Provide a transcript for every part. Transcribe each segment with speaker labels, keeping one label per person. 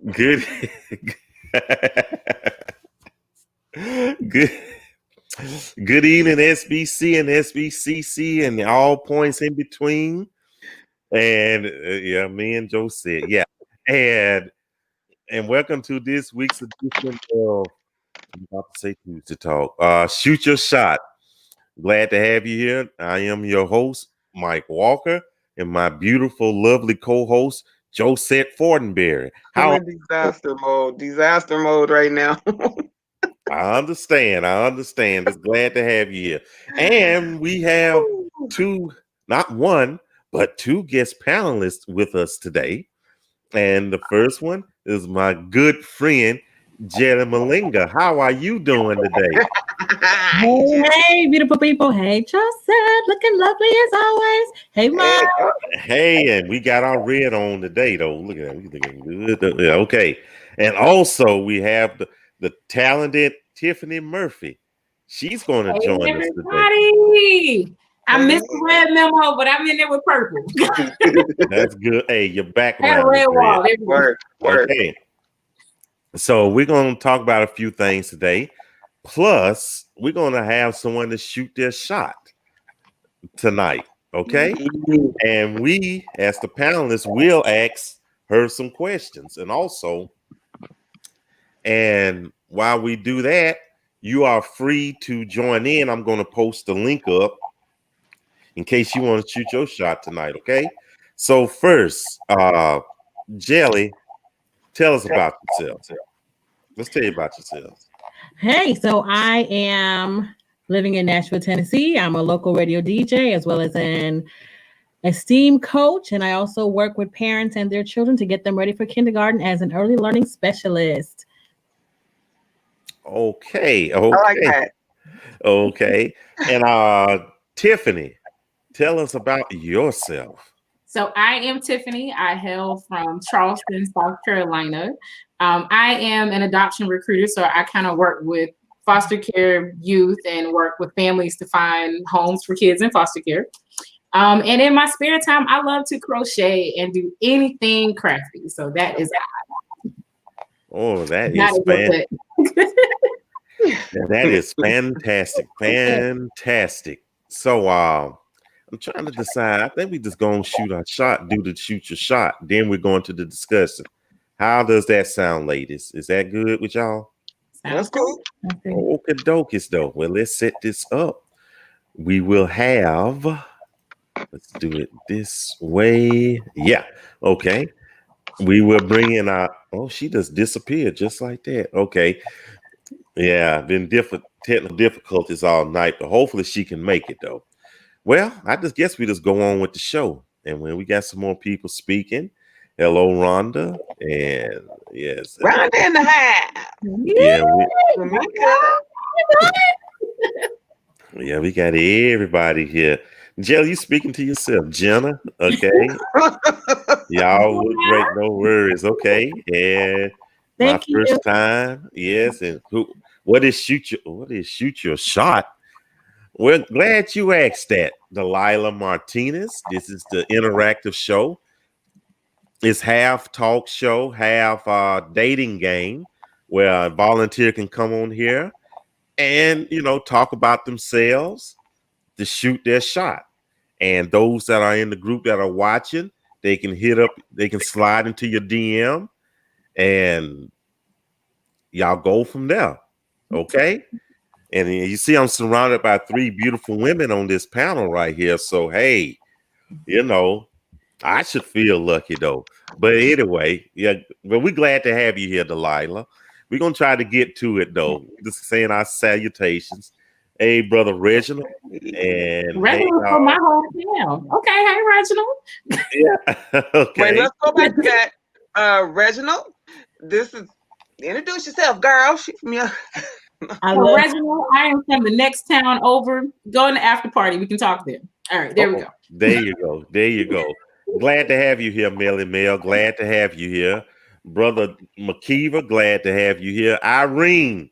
Speaker 1: Good, good, good evening, SBC and SBCC, and all points in between. And yeah, me and Joe said, yeah, and welcome to this week's edition of I'm about to say Tuesday Talk. Shoot your shot. Glad to have you here. I am your host, Mike Walker, and my beautiful, lovely co-host, Josette Fortenberry.
Speaker 2: I'm in disaster mode right now.
Speaker 1: I understand. Just glad to have you here. And we have two, not one, but two guest panelists with us today. And the first one is my good friend, Jelly Malinga. How are you doing today?
Speaker 3: Hey, beautiful people. Hey, Joseph. Looking lovely as always. Hey, Mom.
Speaker 1: Hey, and we got our red on today, though. Look at that. We looking good. Yeah, okay. And also, we have the talented Tiffany Murphy. She's going to join us today.
Speaker 3: I missed the red memo, but I'm in there with purple.
Speaker 1: That's good. Hey, your background.
Speaker 3: Red wall.
Speaker 2: Work.
Speaker 1: Okay. So we're going to talk about a few things today. Plus, we're going to have someone to shoot their shot tonight. Okay. And we, as the panelists, will ask her some questions. And while we do that, you are free to join in. I'm going to post the link up in case you want to shoot your shot tonight. Okay. So first, Jelly, tell us about yourself. Let's tell you about yourselves.
Speaker 3: Hey, so I am living in Nashville, Tennessee. I'm a local radio DJ as well as an esteemed coach. And I also work with parents and their children to get them ready for kindergarten as an early learning specialist.
Speaker 1: Okay.
Speaker 2: I like that.
Speaker 1: Okay. And Tiffany, tell us about yourself.
Speaker 4: So I am Tiffany. I hail from Charleston, South Carolina. I am an adoption recruiter, so I kind of work with foster care youth and work with families to find homes for kids in foster care. And in my spare time, I love to crochet and do anything crafty. So that is
Speaker 1: Oh, that is fantastic. Fantastic. So I'm trying to decide. I think we just gonna shoot our shot, shoot your shot. Then we're going to the discussion. How does that sound, ladies? Is that good with y'all?
Speaker 2: That's cool.
Speaker 1: Okay, dokes though. Well, let's set this up. We will have. Let's do it this way. Yeah. Okay. We will bring in our. Oh, she just disappeared just like that. Okay. Yeah, been technical difficulties all night, but hopefully she can make it though. Well, I just guess we just go on with the show. And when we got some more people speaking, hello, Rhonda. And yes.
Speaker 2: Rhonda in the house.
Speaker 1: Yeah, we got everybody here. Jill, you speaking to yourself. Jenna, okay. Y'all look great, no worries. Okay. And
Speaker 3: Thank you.
Speaker 1: First time. Yes. And what is shoot your shot? We're glad you asked that, Delilah Martinez. This is the interactive show. It's half talk show, half dating game, where a volunteer can come on here and, talk about themselves to shoot their shot. And those that are in the group that are watching, they can slide into your DM and y'all go from there. Okay? And you see, I'm surrounded by three beautiful women on this panel right here. So, hey, I should feel lucky, though. But anyway, yeah, well, we're glad to have you here, Delilah. We're going to try to get to it, though. Just saying our salutations. Hey, brother Reginald. And
Speaker 4: Reginald from my hometown. Okay, hey, Reginald.
Speaker 1: Yeah. Okay.
Speaker 2: Wait, let's go back to that. Reginald, introduce yourself, girl. She from your...
Speaker 4: Reginald, I am from the next town over. Go in the after party. We can talk there. All right, there we go.
Speaker 1: There you go. Glad to have you here, Melly Mel. Glad to have you here. Brother McKeever, glad to have you here. Irene,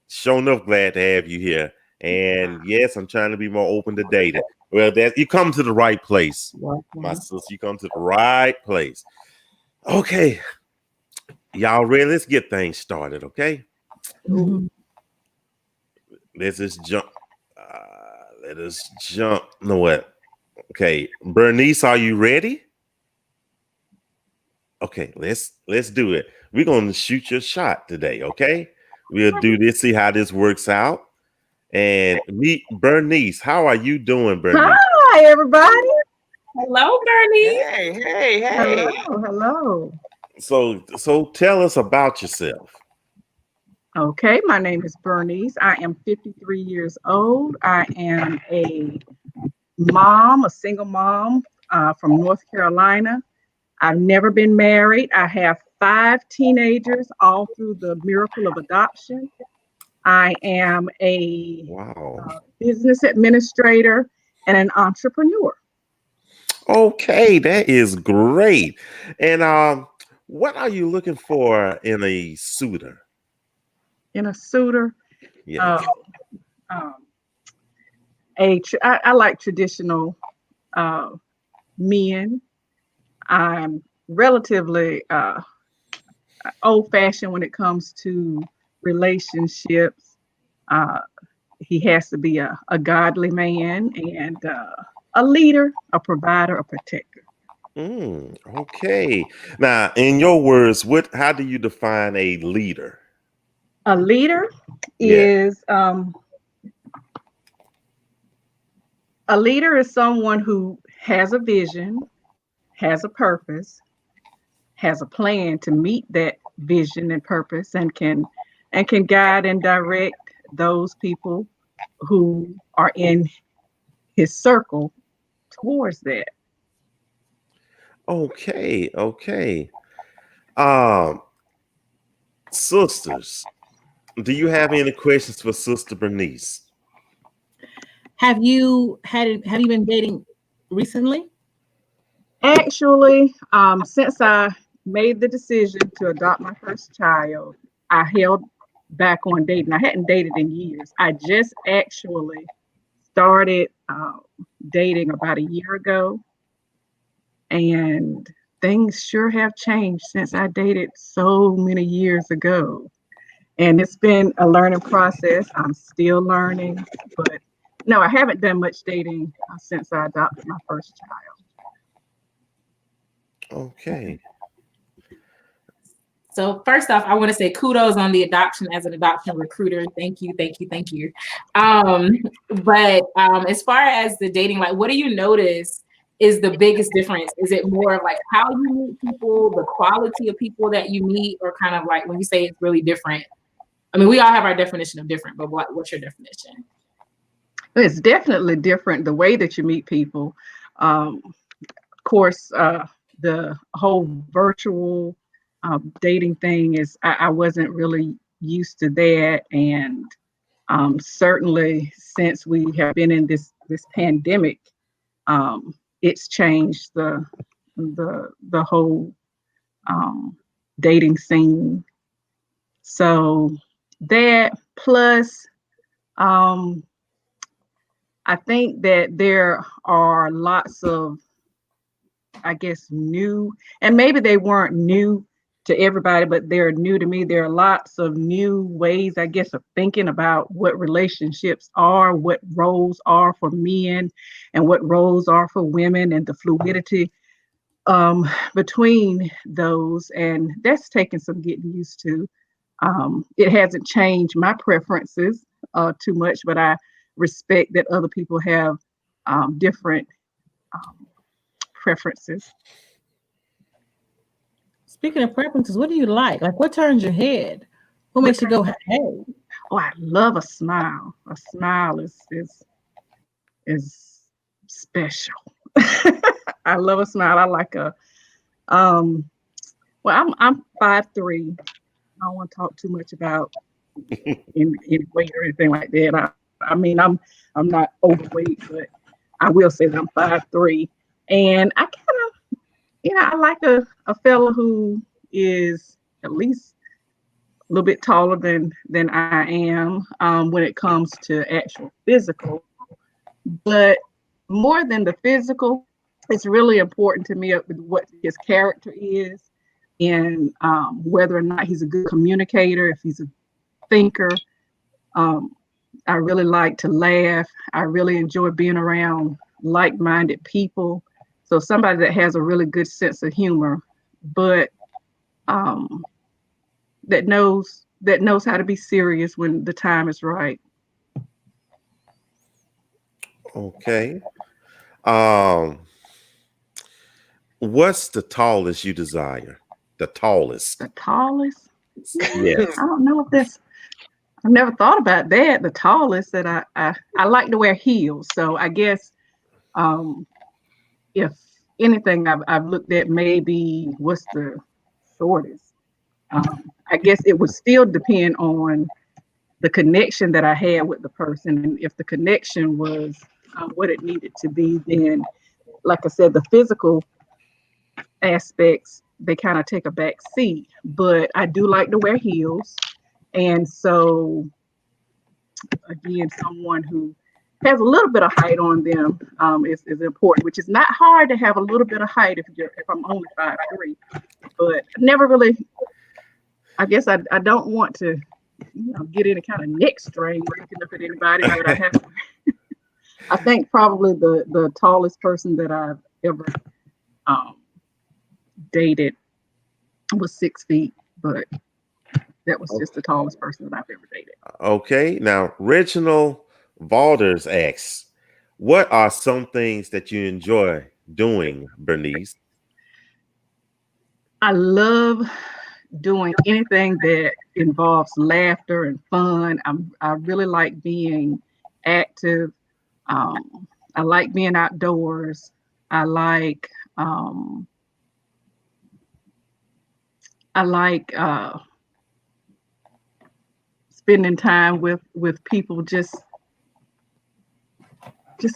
Speaker 1: sure enough, glad to have you here. And yes, I'm trying to be more open to dating. Well, you come to the right place. My sister, you come to the right place. Okay. Y'all ready? Let's get things started, okay?
Speaker 3: Mhm.
Speaker 1: Let's just jump. Let us jump. No what? Okay, Bernice, are you ready? Okay, let's do it. We're gonna shoot your shot today, okay? We'll do this, see how this works out. And meet Bernice. How are you doing, Bernice?
Speaker 5: Hi, everybody.
Speaker 4: Hello, Bernie.
Speaker 2: Hey.
Speaker 5: Hello.
Speaker 1: So tell us about yourself.
Speaker 5: Okay, my name is Bernice. I am 53 years old. I am a mom, a single mom from North Carolina. I've never been married. I have 5 teenagers, all through the miracle of adoption. I am a
Speaker 1: Wow.
Speaker 5: business administrator and an entrepreneur.
Speaker 1: Okay, that is great. And what are you looking for in a suitor?
Speaker 5: In a suitor,
Speaker 1: Yes.
Speaker 5: uh, um, I like traditional uh, men. I'm relatively old fashioned when it comes to relationships. Uh, he has to be a godly man and a leader, a provider, a protector.
Speaker 1: Okay. Now, in your words, how do you define a leader?
Speaker 5: A leader
Speaker 1: Yeah.
Speaker 5: is someone who has a vision, has a purpose, has a plan to meet that vision and purpose, and can guide and direct those people who are in his circle towards that.
Speaker 1: Okay. Um, Sisters, do you have any questions for Sister Bernice?
Speaker 3: Have you been dating recently?
Speaker 5: Actually, since I made the decision to adopt my first child, I held back on dating. I hadn't dated in years. I just actually started dating about a year ago, and things sure have changed since I dated so many years ago. And it's been a learning process. I'm still learning, but no, I haven't done much dating since I adopted my first child.
Speaker 1: Okay.
Speaker 4: So first off, I want to say kudos on the adoption as an adoption recruiter. Thank you. But as far as the dating, like, what do you notice is the biggest difference? Is it more of like how you meet people, the quality of people that you meet, or kind of like when you say it's really different? I mean, we all have our definition of different, but what's your definition?
Speaker 5: It's definitely different the way that you meet people. Of course, the whole virtual dating thing is, I wasn't really used to that. And certainly since we have been in this pandemic, it's changed the whole dating scene. So that plus, um, I think that there are lots of, I guess, new, and maybe they weren't new to everybody, but they're new to me. There are lots of new ways, I guess, of thinking about what relationships are, what roles are for men, and what roles are for women, and the fluidity between those. And that's taken some getting used to. It hasn't changed my preferences too much, but I respect that other people have different preferences.
Speaker 3: Speaking of preferences, what do you like? Like, what turns your head? What makes you go, hey?
Speaker 5: Oh, I love a smile. A smile is special. I love a smile. I like a well, I'm 5'3". I don't want to talk too much about in weight or anything like that. I mean, I'm not overweight, but I will say that I'm 5'3", and I kind of, I like a fella who is at least a little bit taller than I am when it comes to actual physical. But more than the physical, it's really important to me what his character is. in whether or not he's a good communicator, if he's a thinker. I really like to laugh. I really enjoy being around like-minded people. So somebody that has a really good sense of humor, but that knows how to be serious when the time is right.
Speaker 1: Okay. What's the tallest you desire? The tallest.
Speaker 5: The tallest?
Speaker 1: Yes.
Speaker 5: I don't know if that's. I've never thought about that. The tallest that I like to wear heels. So I guess if anything, I've looked at maybe what's the shortest. I guess it would still depend on the connection that I had with the person, and if the connection was what it needed to be, then, like I said, the physical aspects, they kind of take a back seat. But I do like to wear heels, and so again, someone who has a little bit of height on them is important, which is not hard to have a little bit of height if I'm only 5'3", but never really. I guess I don't want to get any kind of neck strain looking up at anybody, but I have. I think probably the tallest person that I've ever dated was 6 feet, but that was just the tallest person that I've ever dated.
Speaker 1: Okay. Now, Reginald Valders asks, what are some things that you enjoy doing, Bernice?
Speaker 5: I love doing anything that involves laughter and fun. I really like being active. I like being outdoors. I like spending time with people, just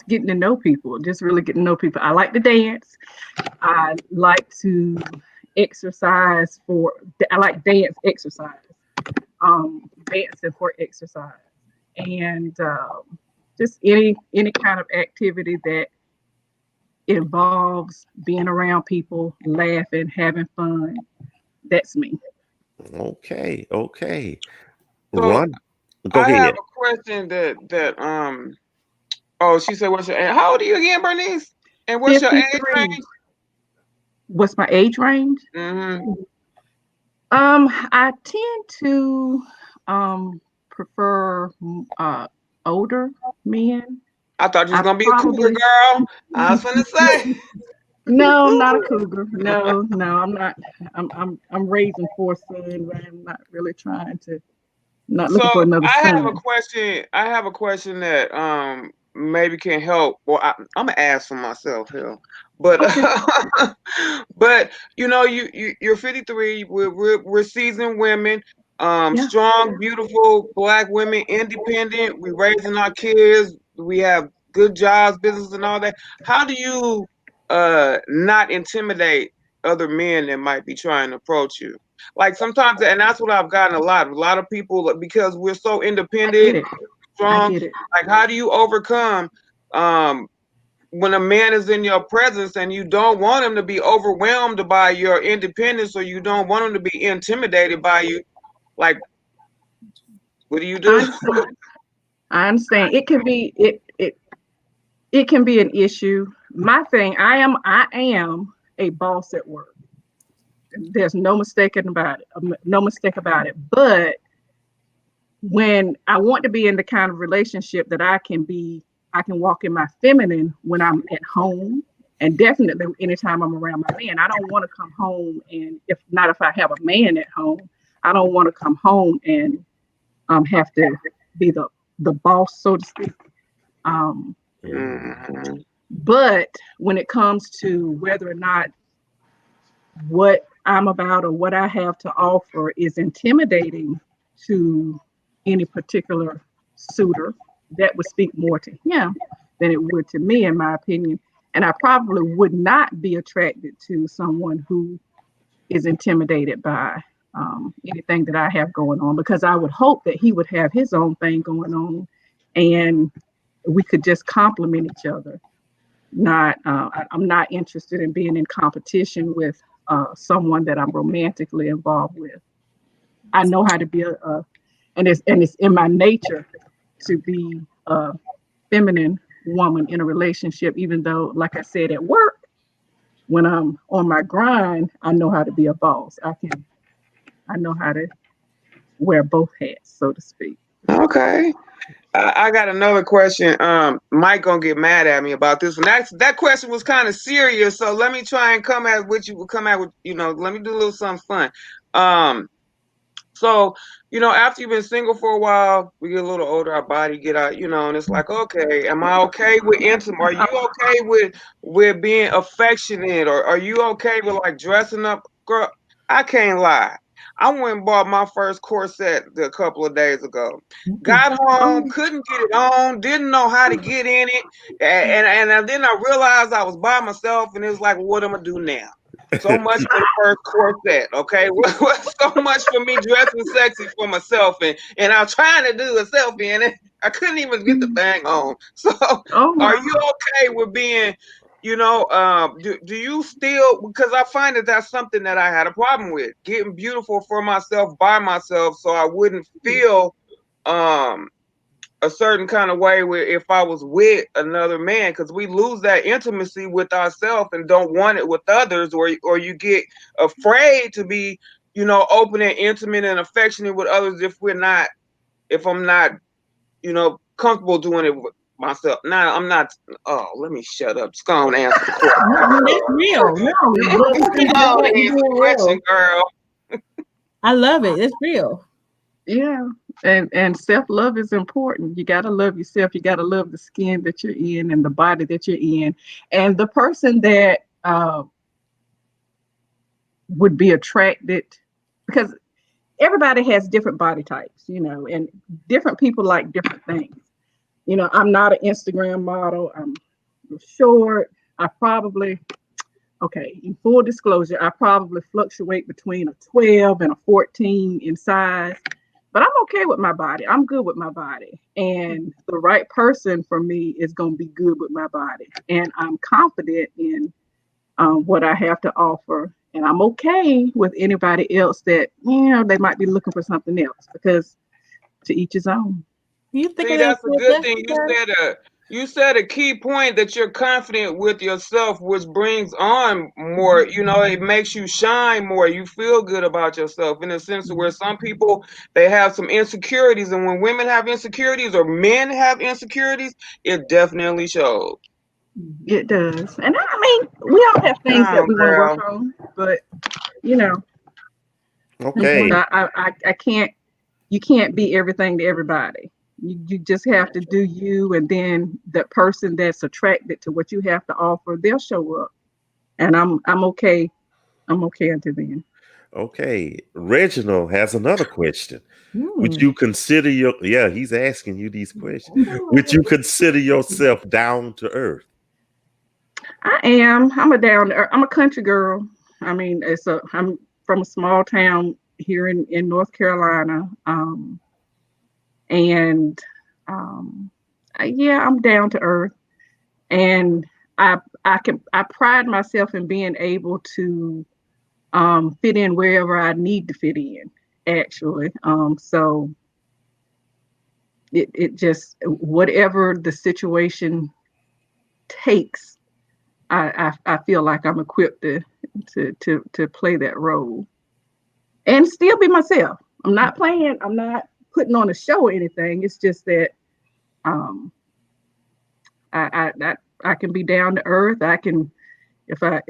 Speaker 5: getting to know people, just really getting to know people. I like to dance. I like to exercise I like dance exercise, dancing for exercise, and just any kind of activity that involves being around people, laughing, having fun. That's me.
Speaker 1: Okay.
Speaker 2: So
Speaker 1: Ron, go
Speaker 2: I
Speaker 1: ahead.
Speaker 2: have a question that oh, she said, what's your age? How old are you again, Bernice? And what's your age
Speaker 5: 53.
Speaker 2: range?
Speaker 5: What's my age range?
Speaker 2: Mm-hmm.
Speaker 5: I tend to prefer older men.
Speaker 2: I thought you was
Speaker 5: I
Speaker 2: gonna be a cougar girl. I was gonna say.
Speaker 5: No, I'm not a cougar. No, I'm not. I'm raising 4 sons. I'm not really trying to. Not looking for another
Speaker 2: I
Speaker 5: son.
Speaker 2: have a question that maybe can help. Well, I'm gonna ask for myself here, but
Speaker 5: Okay.
Speaker 2: but you're 53. We're seasoned women,
Speaker 5: Yeah.
Speaker 2: strong, beautiful Black women, independent. We're raising our kids. We have good jobs, business, and all that. How do you not intimidate other men that might be trying to approach you? Like sometimes, and that's what I've gotten a lot. A lot of people, because we're so independent, strong.
Speaker 5: I get it.
Speaker 2: Like, how do you overcome when a man is in your presence and you don't want him to be overwhelmed by your independence, or you don't want him to be intimidated by you? Like, what do you do?
Speaker 5: I understand. It can be it can be an issue. My thing, I am a boss at work. There's no mistake about it. No mistake about it. But when I want to be in the kind of relationship that I can walk in my feminine when I'm at home, and definitely anytime I'm around my man. I don't want to come home, and if I have a man at home, I don't want to come home and have to be the boss, so to speak.
Speaker 2: Mm-hmm.
Speaker 5: But when it comes to whether or not what I'm about or what I have to offer is intimidating to any particular suitor, that would speak more to him than it would to me, in my opinion. And I probably would not be attracted to someone who is intimidated by anything that I have going on, because I would hope that he would have his own thing going on and we could just complement each other. I'm not interested in being in competition with someone that I'm romantically involved with. I know how to be and it's in my nature to be a feminine woman in a relationship, even though, like I said, at work, when I'm on my grind, I know how to be a boss. I know how to wear both hats, so to speak.
Speaker 2: Okay. I got another question. Mike gonna get mad at me about this one. That question was kind of serious, so let me try and come at with, let me do a little something fun. So, after you've been single for a while, we get a little older, our body get out, and it's like, okay, am I okay with intimate? Are you okay with being affectionate, or are you okay with like dressing up? Girl, I can't lie. I went and bought my first corset a couple of days ago. Got home, couldn't get it on, didn't know how to get in it, and then I realized I was by myself, and it was like, well, what am I do now? So much for the first corset, okay? So much for me dressing sexy for myself, and I'm trying to do a selfie, and I couldn't even get the thing on. So, are you okay with being, do you still? Because I find that that's something that I had a problem with, getting beautiful for myself by myself, so I wouldn't feel a certain kind of way where if I was with another man, because we lose that intimacy with ourselves and don't want it with others, or you get afraid to be, open and intimate and affectionate with others if I'm not, comfortable doing it with myself. Now I'm not. Oh, let me shut up. Just go on and answer the question.
Speaker 3: That's real. No,
Speaker 2: answer the question, girl.
Speaker 3: I love it. It's real.
Speaker 5: Yeah. And self-love is important. You got to love yourself. You got to love the skin that you're in and the body that you're in. And the person that would be attracted, because everybody has different body types, and different people like different things. I'm not an Instagram model. I'm short. In full disclosure, I probably fluctuate between a 12 and a 14 in size. But I'm okay with my body. I'm good with my body. And the right person for me is going to be good with my body. And I'm confident in what I have to offer. And I'm okay with anybody else that, they might be looking for something else, because to each his own.
Speaker 3: You think
Speaker 2: See, that's a good thing. You said a key point, that you're confident with yourself, which brings on more, it makes you shine more. You feel good about yourself, in a sense of where some people, they have some insecurities. And when women have insecurities or men have insecurities, it definitely shows.
Speaker 5: It does. And I mean, we all have things that we want to work on, but
Speaker 1: Okay.
Speaker 5: I can't, you can't be everything to everybody. You just have to do you, and then the person that's attracted to what you have to offer, they'll show up. And I'm okay. I'm okay until then.
Speaker 1: Okay. Reginald has another question. Would you consider he's asking you these questions. Would you consider yourself down to earth?
Speaker 5: I am. I'm a country girl. I mean, I'm from a small town here in North Carolina. I'm down to earth, and I pride myself in being able to fit in wherever I need to fit in, actually. So it just, whatever the situation takes, I feel like I'm equipped to play that role and still be myself. I'm not putting on a show or anything. It's just that I can be down to earth. I can, if it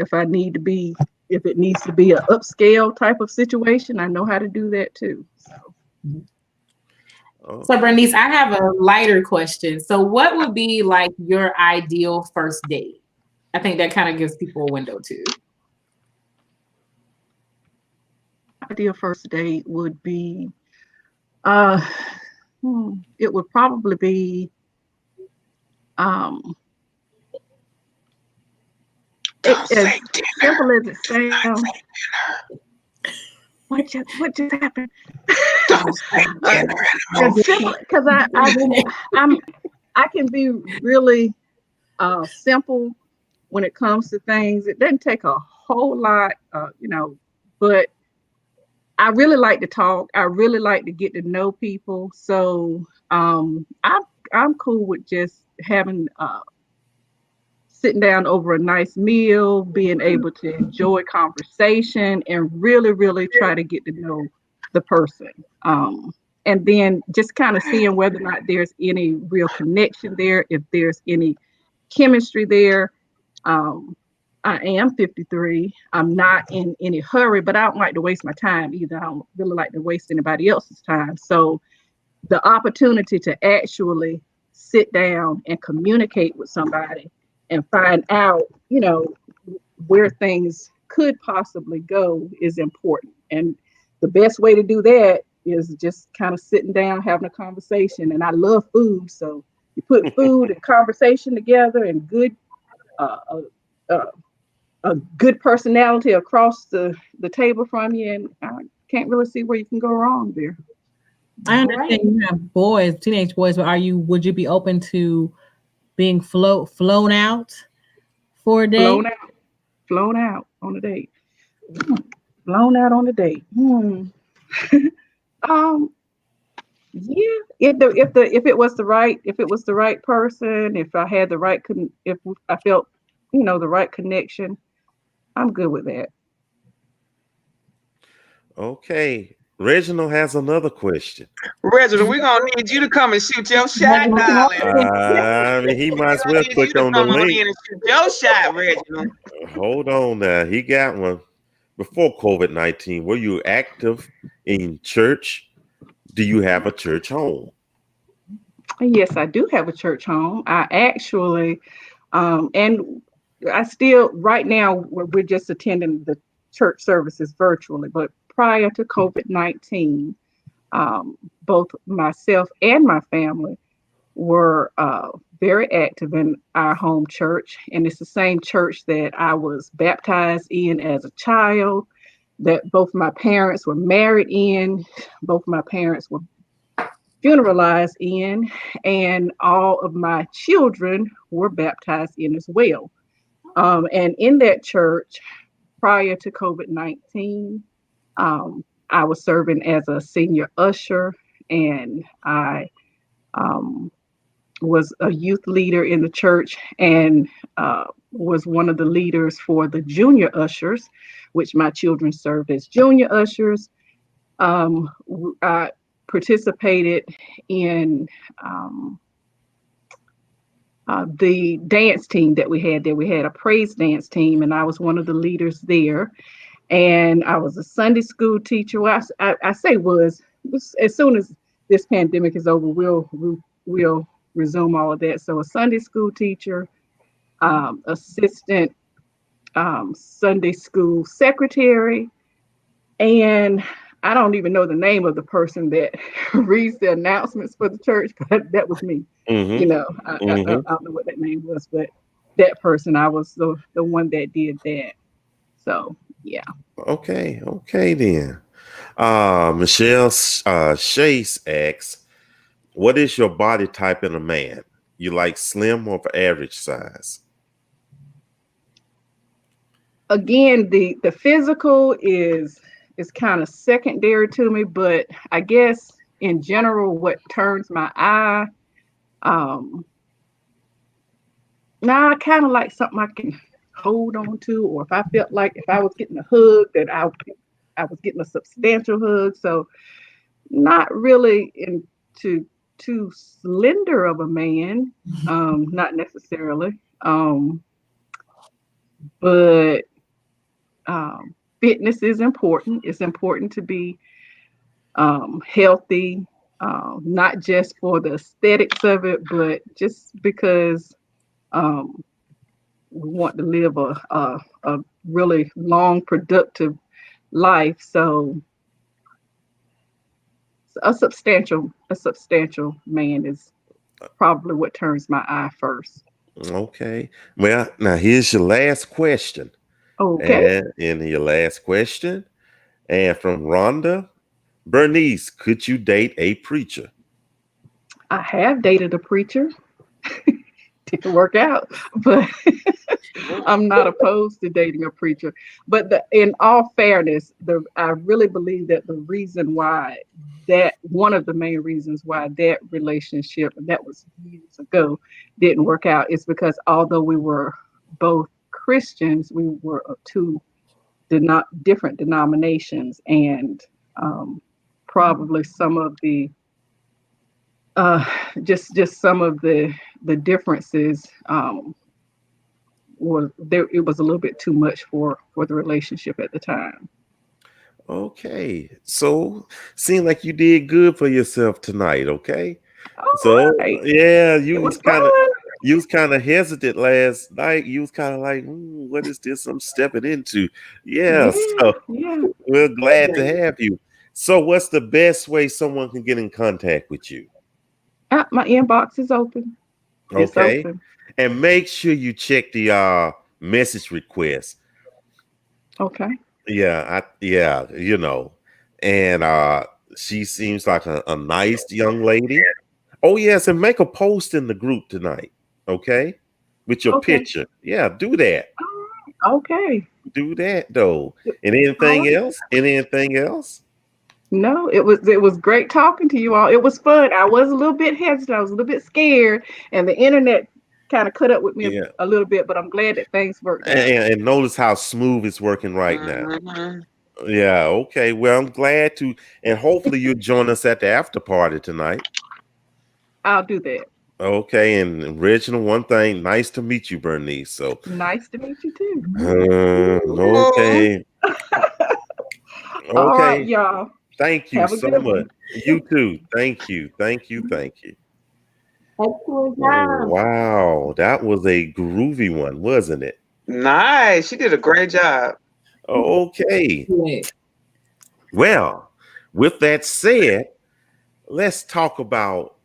Speaker 5: needs to be an upscale type of situation, I know how to do that too.
Speaker 4: So Bernice, I have a lighter question. So what would be like your ideal first date? I think that kind of gives people a window too.
Speaker 5: Ideal first date would be, it would probably be, as simple as it sounds. What just happened?
Speaker 2: Don't say dinner anymore.
Speaker 5: Because I can be really simple when it comes to things. It doesn't take a whole lot, but I really like to talk. I really like to get to know people. So I'm cool with just having sitting down over a nice meal, being able to enjoy conversation, and really, really try to get to know the person. And then just kind of seeing whether or not there's any real connection there, if there's any chemistry there. I am 53. I'm not in any hurry, but I don't like to waste my time either. I don't really like to waste anybody else's time. So the opportunity to actually sit down and communicate with somebody and find out, where things could possibly go is important. And the best way to do that is just kind of sitting down, having a conversation. And I love food. So you put food and conversation together and a good personality across the table from you. And I can't really see where you can go wrong there.
Speaker 3: I understand you have boys, teenage boys, but would you be open to being flown out for a date?
Speaker 5: Flown out on a date. Blown out on a date. Yeah. If it was the right person, if I had the right if I felt, the right connection, I'm good with that.
Speaker 1: Okay. Reginald has another question.
Speaker 2: Reginald, we're gonna need you to come and shoot your shot, darling.
Speaker 1: He might as well click on the link.
Speaker 2: And shoot your shot, Reginald.
Speaker 1: Hold on now. He got one. Before COVID-19, were you active in church? Do you have a church home?
Speaker 5: Yes, I do have a church home. I actually, and I still, right now, we're just attending the church services virtually, but prior to COVID-19, both myself and my family were very active in our home church. And it's the same church that I was baptized in as a child, that both my parents were married in, both my parents were funeralized in, and all of my children were baptized in as well. And in that church, prior to COVID-19, I was serving as a senior usher, and I was a youth leader in the church, and was one of the leaders for the junior ushers, which my children served as junior ushers. I participated in the dance team that we had there. We had a praise dance team, and I was one of the leaders there. And I was a Sunday school teacher. Well, I say was, as soon as this pandemic is over, we'll resume all of that. So a Sunday school teacher, assistant Sunday school secretary, and I don't even know the name of the person that reads the announcements for the church, but that was me.
Speaker 1: Mm-hmm.
Speaker 5: I don't know what that name was, but that person, I was the one that did that. So yeah.
Speaker 1: Okay then. Michelle Chase asks, what is your body type in a man? You like slim or average size?
Speaker 5: Again, the physical is kind of secondary to me, but I guess in general, what turns my eye, I kind of like something I can hold on to, or if I felt like if I was getting a hug, that I was getting a substantial hug. So not really into too slender of a man, not necessarily, but fitness is important. It's important to be healthy, not just for the aesthetics of it, but just because we want to live a really long, productive life. So a substantial man is probably what turns my eye first.
Speaker 1: Okay. Well, now here's your last question.
Speaker 5: Okay.
Speaker 1: And your last question, and from Rhonda, Bernice, could you date a preacher?
Speaker 5: I have dated a preacher. didn't work out, but I'm not opposed to dating a preacher. But in all fairness, I really believe that the reason why one of the main reasons why that relationship, and that was years ago, didn't work out is because although we were both Christians, we were of two different denominations, and probably some of the just some of the differences was there. It was a little bit too much for the relationship at the time.
Speaker 1: Okay, so seemed like you did good for yourself tonight. Okay,
Speaker 5: All
Speaker 1: so
Speaker 5: right.
Speaker 1: yeah,
Speaker 5: It was fun.
Speaker 1: you was kind of hesitant last night. You was kind of like, what is this I'm stepping into? Yeah, so
Speaker 5: Yeah.
Speaker 1: we're glad to have you. So, what's the best way someone can get in contact with you?
Speaker 5: My inbox is open. It's
Speaker 1: Okay,
Speaker 5: open.
Speaker 1: and make sure you check the message request.
Speaker 5: Okay.
Speaker 1: Yeah, and she seems like a nice young lady. Oh yes, and make a post in the group tonight, okay, with your
Speaker 5: Okay.
Speaker 1: picture. Yeah, do that.
Speaker 5: Okay.
Speaker 1: Do that though. And
Speaker 5: All
Speaker 1: anything
Speaker 5: right.
Speaker 1: else? Anything else?
Speaker 5: No, it was great talking to you all. It was fun. I was a little bit hesitant. I was a little bit scared, and the internet kind of cut up with me
Speaker 1: Yeah.
Speaker 5: a little bit, but I'm glad that things worked out.
Speaker 1: And notice how smooth it's working right now.
Speaker 2: Mhm.
Speaker 1: Yeah, okay. Well, I'm glad to, and hopefully you'll join us at the after party tonight.
Speaker 5: I'll do that.
Speaker 1: Okay, and Reginald, one thing, nice to meet you, Bernice. So,
Speaker 5: Nice to meet you too.
Speaker 1: okay,
Speaker 5: All right,
Speaker 1: okay.
Speaker 5: y'all.
Speaker 1: Thank you
Speaker 5: Have a
Speaker 1: so
Speaker 5: good
Speaker 1: much.
Speaker 5: one.
Speaker 1: You too. Thank you. Thank you. Thank you.
Speaker 4: Excellent
Speaker 1: Oh,
Speaker 4: job.
Speaker 1: wow, that was a groovy one, wasn't it?
Speaker 2: Nice. She did a great job.
Speaker 1: Okay.
Speaker 4: Yeah.
Speaker 1: Well, with that said, let's talk about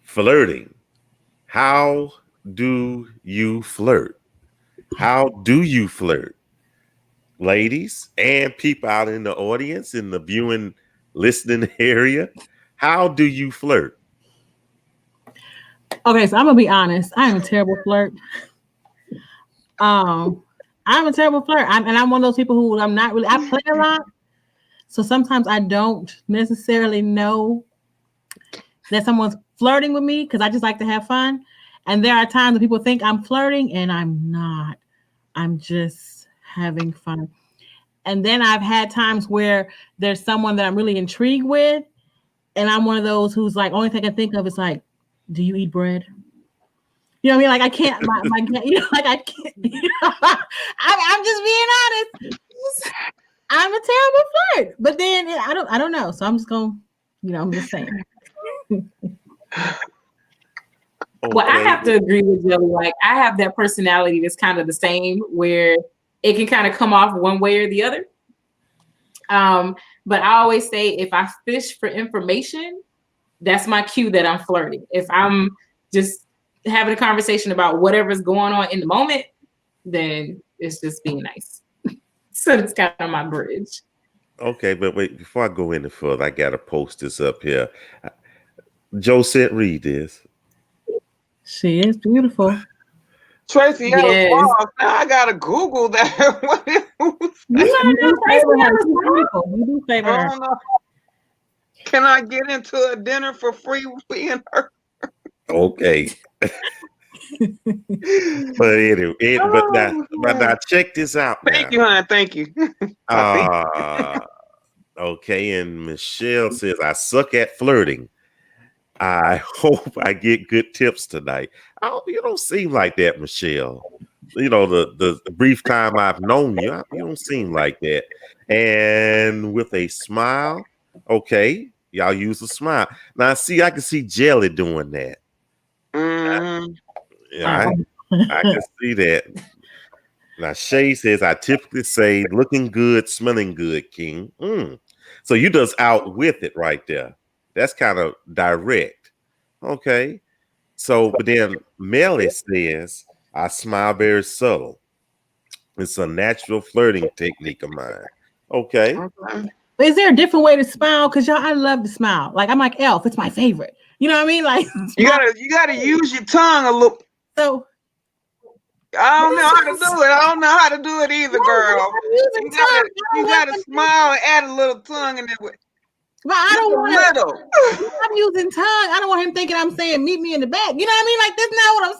Speaker 1: flirting. How do you flirt? How do you flirt? Ladies and people out in the audience, in the viewing, listening area, how do you flirt?
Speaker 3: Okay, so I'm gonna be honest. I am a terrible flirt. I'm a terrible flirt. I'm one of those people who I'm not really. I play a lot, so sometimes I don't necessarily know that someone's flirting with me because I just like to have fun. And there are times when people think I'm flirting, and I'm not. I'm just having fun. And then I've had times where there's someone that I'm really intrigued with, and I'm one of those who's like, only thing I can think of is like, do you eat bread? You know what I mean? Like I can't, like I can't. I'm just being honest. I'm a terrible flirt, but then I don't know. So I'm just going, I'm just saying.
Speaker 4: Well, I have to agree with Jelly. Like, I have that personality that's kind of the same, where it can kind of come off one way or the other. But I always say, if I fish for information, that's my cue that I'm flirting. If I'm just having a conversation about whatever's going on in the moment, then it's just being nice. So it's kind of my bridge.
Speaker 1: Okay, but wait, before I go any further, I gotta post this up here. Joe said, read this.
Speaker 3: She is beautiful.
Speaker 2: Tracy Ellis
Speaker 4: Yes.
Speaker 2: Ross. Now I gotta Google that. What is-
Speaker 3: You do favor her. She's beautiful. You do favor
Speaker 2: I
Speaker 3: her.
Speaker 2: don't know. Can I get into a dinner for free with being her?
Speaker 1: Okay. But anyway, but now check this out.
Speaker 2: Thank you, hon. Thank you.
Speaker 1: Okay, and Michelle says, I suck at flirting. I hope I get good tips tonight. Oh, you don't seem like that, Michelle. The brief time I've known you, you don't seem like that. And with a smile, okay, y'all use a smile. Now, see, I can see Jelly doing that.
Speaker 2: Mm-hmm.
Speaker 1: Yeah, I can see that. Now, Shay says, I typically say, looking good, smelling good, King. So you just out with it right there. That's kind of direct. Okay. So, but then Melly says, I smile very subtle. It's a natural flirting technique of mine. Okay.
Speaker 3: But is there a different way to smile? Because y'all, I love to smile. Like I'm like Elf. It's my favorite. You know what I mean? Like
Speaker 2: You gotta use your tongue a little.
Speaker 3: so.
Speaker 2: I don't know how to do it. I don't know how to do it either, girl. You gotta smile and add a little tongue in there.
Speaker 3: But I don't want to. I'm using tongue. I don't want him thinking I'm saying meet me in the back. You know what I mean? Like that's not what I'm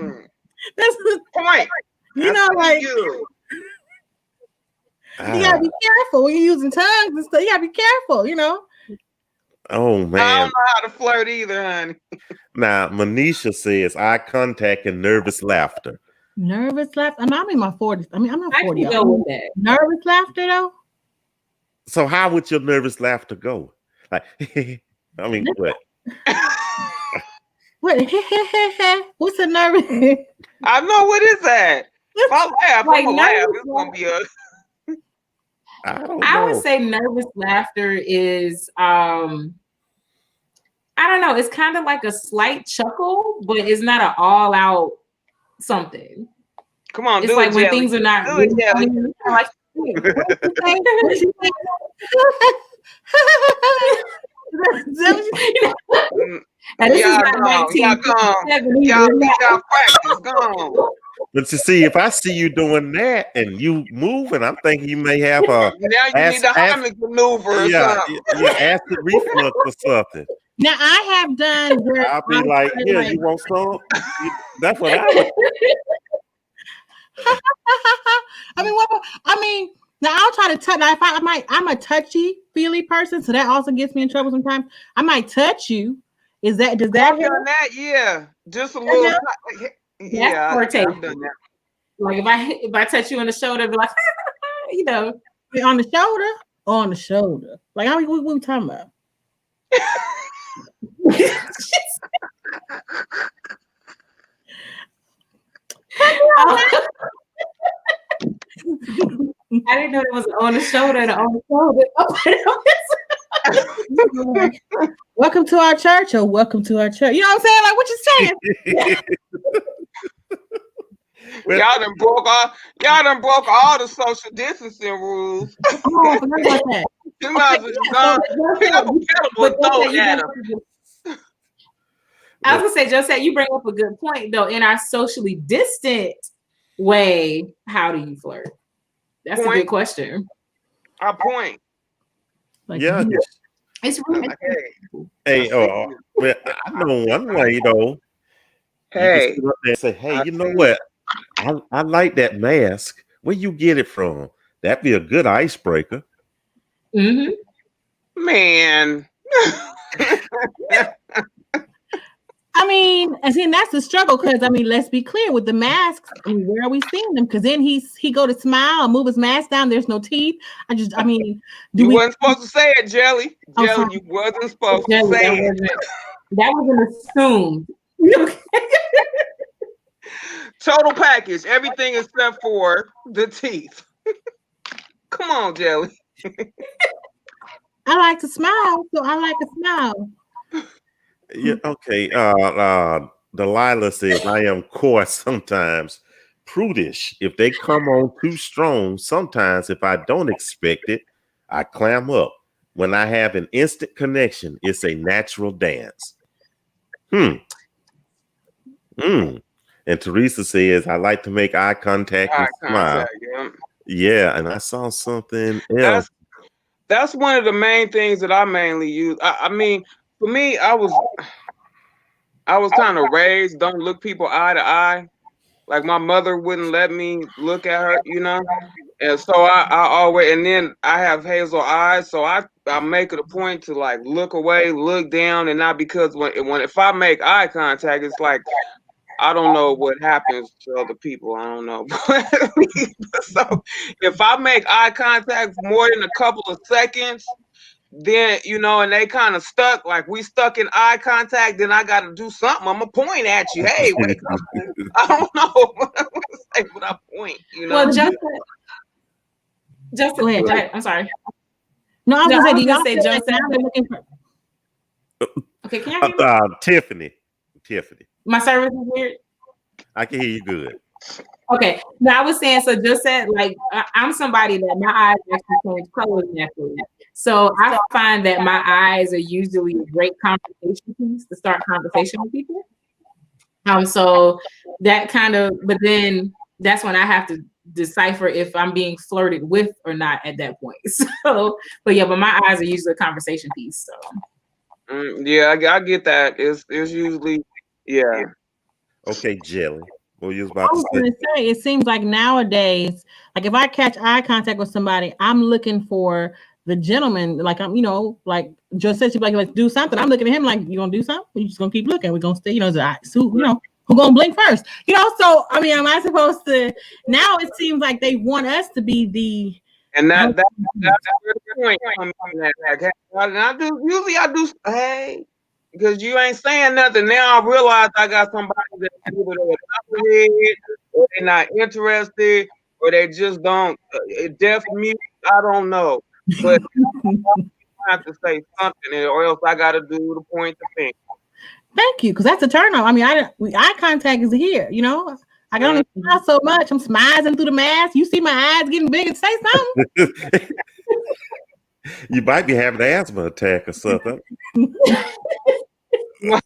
Speaker 3: saying. That's the
Speaker 2: point.
Speaker 3: You know, like you gotta be careful when you're using tongues and stuff. You gotta be careful. You know.
Speaker 1: Oh man,
Speaker 2: I don't know how to flirt either, honey.
Speaker 1: Now, Manisha says eye contact and nervous laughter.
Speaker 3: Nervous laughter. I'm in my 40s. I mean, I'm not 40.
Speaker 4: I can go with that.
Speaker 3: Nervous laughter, though.
Speaker 1: So, how would your nervous laughter go? Like, I mean, what?
Speaker 3: What? What's a nervous?
Speaker 2: I know what is that. If I laugh,
Speaker 4: like,
Speaker 2: I'm gonna laugh. It's gonna be a.
Speaker 4: I would say nervous laughter is I don't know, it's kind of like a slight chuckle, but it's not an all-out something.
Speaker 2: Come on,
Speaker 4: it's like when things are not really funny, like
Speaker 2: y'all practice. Go on.
Speaker 1: But you see, if I see you doing that and you moving, I'm thinking you may have a
Speaker 2: now you need the Heimlich maneuver or something.
Speaker 1: Acid reflux or something.
Speaker 3: Now I have done.
Speaker 1: I'll be like, yeah, you want some? That's what I would.
Speaker 3: I mean, now I'll try to touch. Now, if I'm a touchy feely person, so that also gets me in trouble sometimes. I might touch you. Does that?
Speaker 2: I've done that, yeah. Just a little. Yeah, I've done that.
Speaker 4: Like if I touch you on the shoulder, be like, you know,
Speaker 3: on the shoulder, on the shoulder. Like what we talking about?
Speaker 4: I didn't know it was on the shoulder and on the shoulder.
Speaker 3: Welcome to our church, or welcome to our church. You know what I'm saying? Like what you saying?
Speaker 2: Y'all done broke all the social distancing rules.
Speaker 3: Oh, forget about that.
Speaker 2: You might as well pick up a kettle and throw it at them.
Speaker 4: I was gonna say, Josette, you bring up a good point though. In our socially distant way, how do you flirt? That's a good question.
Speaker 2: Our point.
Speaker 3: Like,
Speaker 1: yeah,
Speaker 4: it's really.
Speaker 1: Hey, well, I know one way though.
Speaker 2: Hey,
Speaker 1: you can say, hey, you know what? I like that mask. Where you get it from? That'd be a good icebreaker.
Speaker 4: Mm-hmm.
Speaker 2: Man.
Speaker 3: I mean, and that's the struggle because I mean, let's be clear with the masks. I mean, where are we seeing them? Because then he go to smile and move his mask down. There's no teeth.
Speaker 2: You wasn't supposed to say it, Jelly. Jelly, you wasn't supposed to say it.
Speaker 4: That wasn't assumed.
Speaker 2: Total package, everything except for the teeth. Come on, Jelly.
Speaker 3: I like to smile, so I like to smile.
Speaker 1: Yeah, okay. Delilah says, I am coarse sometimes, prudish. If they come on too strong, sometimes if I don't expect it, I clam up. When I have an instant connection, it's a natural dance. And Teresa says, I like to make eye contact and smile. Yeah, and I saw something else.
Speaker 2: That's one of the main things that I mainly use. I mean, for me, I was kind of raised, don't look people eye to eye. Like my mother wouldn't let me look at her, you know? And so I always, and then I have hazel eyes, so I make it a point to like look away, look down, and not because if I make eye contact, it's like, I don't know what happens to other people. I don't know. So if I make eye contact more than a couple of seconds, then, you know, and they kind of stuck, like we stuck in eye contact, then I got to do something. I'm going to point at you. Hey, wake up. I don't know what I say when I point, you know.
Speaker 4: Well, just go ahead. I'm sorry.
Speaker 3: No, I was going
Speaker 4: to say, Joseph. Okay, can I hear
Speaker 1: Tiffany.
Speaker 4: My service is weird.
Speaker 1: I can hear you good.
Speaker 4: Okay. Now I was saying, so just said like I'm somebody that my eyes actually change colors naturally. So I find that my eyes are usually a great conversation piece to start conversation with people. So that kind of, but then that's when I have to decipher if I'm being flirted with or not at that point. So, but yeah, but my eyes are usually a conversation piece. So
Speaker 2: Yeah, I get that. It's usually, yeah.
Speaker 1: Okay, Jelly. What you was
Speaker 3: I
Speaker 1: about to
Speaker 3: was
Speaker 1: say?
Speaker 3: going to say, it seems like nowadays, like if I catch eye contact with somebody, I'm looking for the gentleman. Like I'm, like just said, she'd be like, let's do something. I'm looking at him like, you gonna do something? You just gonna keep looking? We're gonna stay, who gonna blink first? So I mean, am I supposed to? Now it seems like they want us to be the.
Speaker 2: And that's the point. And I do, hey, because you ain't saying nothing. Now I realize I got somebody that either they're or they're not interested, or they just don't, deaf mute. I don't know. But I have to say something, or else I got to do the point the finger.
Speaker 3: Thank you, because that's a turn on. I mean, eye contact is here. I can only smile so much. I'm smizing through the mask. You see my eyes getting big and say something.
Speaker 1: You might be having an asthma attack or something.
Speaker 2: Y'all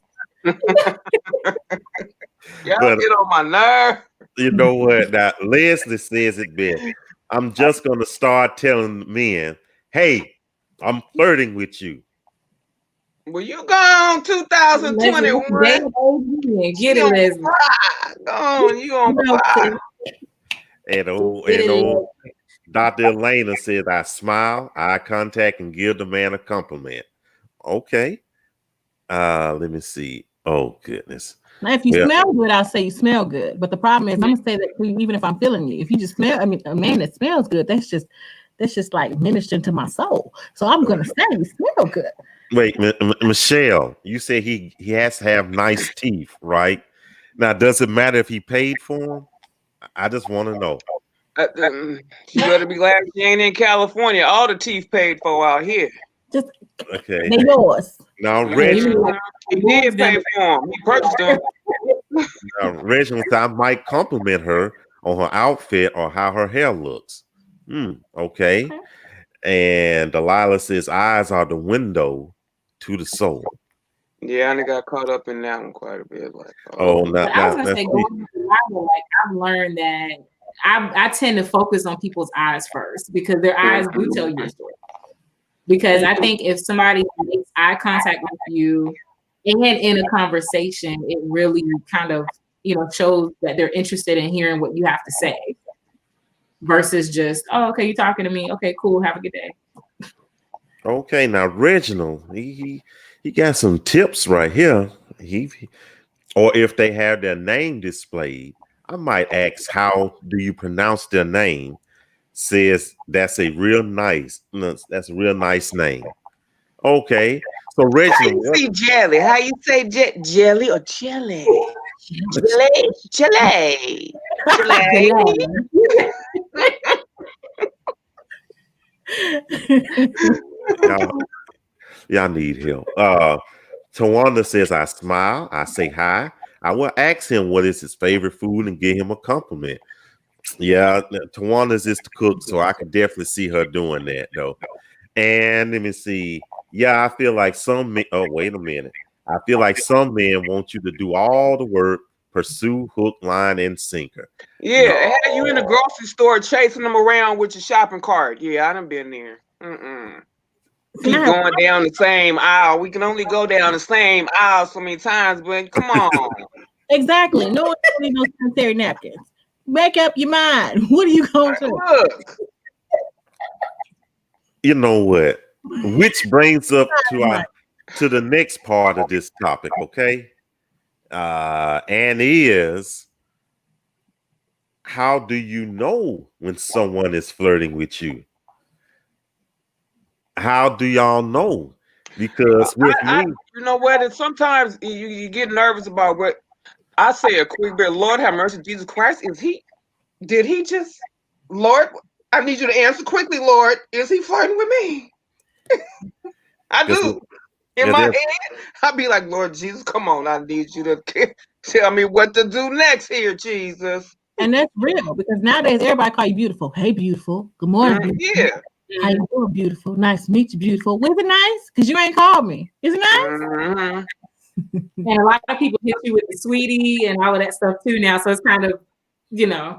Speaker 2: get on my nerve.
Speaker 1: You know what? Now, Leslie says it best. I'm just going to start telling men, hey, I'm flirting with you.
Speaker 2: Well, you gone 2021.
Speaker 4: Get it, Leslie.
Speaker 2: Go on, you on fire.
Speaker 1: And old Dr. Elena says, I smile, eye contact, and give the man a compliment. Okay. Let me see. Oh, goodness.
Speaker 3: Now, if you smell good, I'll say you smell good. But the problem is, I'm gonna say that even if I'm feeling you, if you just smell, I mean, a man that smells good, that's just like ministering to my soul. So I'm gonna say you smell good.
Speaker 1: Wait, Michelle, you say he has to have nice teeth, right? Now, does it matter if he paid for them? I just want to know.
Speaker 2: You better be glad she ain't in California. All the teeth paid for out here.
Speaker 3: Just
Speaker 1: okay.
Speaker 3: They yours.
Speaker 1: Now, Reginald,
Speaker 2: he did pay for them. He purchased them.
Speaker 1: Reginald, I might compliment her on her outfit or how her hair looks. Okay. And Delilah says, eyes are the window to the soul.
Speaker 2: Yeah, I got caught up in that one quite a bit. Like,
Speaker 4: I was gonna say, going to Delilah, like I've learned that I tend to focus on people's eyes first because their eyes do tell you a story. Because I think if somebody makes eye contact with you and in a conversation, it really kind of shows that they're interested in hearing what you have to say. Versus just, oh, okay, you're talking to me. Okay, cool. Have a good day.
Speaker 1: Okay, now Reginald, he got some tips right here. Or if they have their name displayed, I might ask, how do you pronounce their name? Says that's a real nice name. Okay, so Reginald,
Speaker 2: how you say jelly? How you say jelly or jelly? Jelly.
Speaker 1: Y'all need help. Tawanda says, I smile, I say hi. I will ask him what is his favorite food and give him a compliment. Yeah, Tawanda's is the cook, so I can definitely see her doing that though. And let me see. Yeah, I feel like some men, wait a minute. I feel like some men want you to do all the work, pursue hook, line, and sinker.
Speaker 2: Yeah, had you in the grocery store chasing them around with your shopping cart. Yeah, I done been there. Keep going down the same aisle. We can only go down the same aisle so many times, but come on.
Speaker 3: Exactly. No one needs no sanitary napkins. Make up your mind. What are you going to
Speaker 2: look?
Speaker 1: You know what? Which brings up to the next part of this topic, okay? And is, how do you know when someone is flirting with you? How do y'all know? Because with me,
Speaker 2: you know what? And sometimes you get nervous about what I say. A quick bit. Lord have mercy, Jesus Christ. Did he just, Lord? I need you to answer quickly, Lord. Is he flirting with me? I do. In my head, I'd be like, Lord Jesus, come on. I need you to tell me what to do next here, Jesus.
Speaker 3: And that's real because nowadays everybody call you beautiful. Hey, beautiful. Good morning, beautiful.
Speaker 2: Yeah.
Speaker 3: How you doing, beautiful? Nice to meet you, beautiful. Was it nice? Because you ain't called me. Is it nice?
Speaker 2: Mhm.
Speaker 4: And a lot of people hit you with the sweetie and all of that stuff too now. So it's kind of, you know.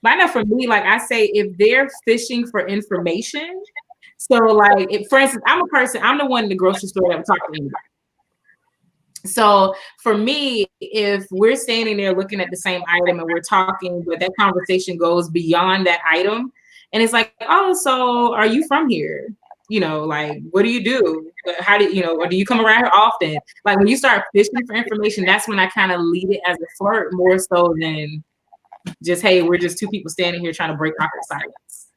Speaker 4: But I know for me, like I say, if they're fishing for information, so like if, for instance, I'm the one in the grocery store that would talk to anybody. So for me, if we're standing there looking at the same item and we're talking, but that conversation goes beyond that item, and it's like, oh, so are you from here? You know, like, what do you do? How do you know, or do you come around here often? Like when you start fishing for information, that's when I kind of lead it as a flirt more so than just, hey, we're just two people standing here trying to break awkward silence.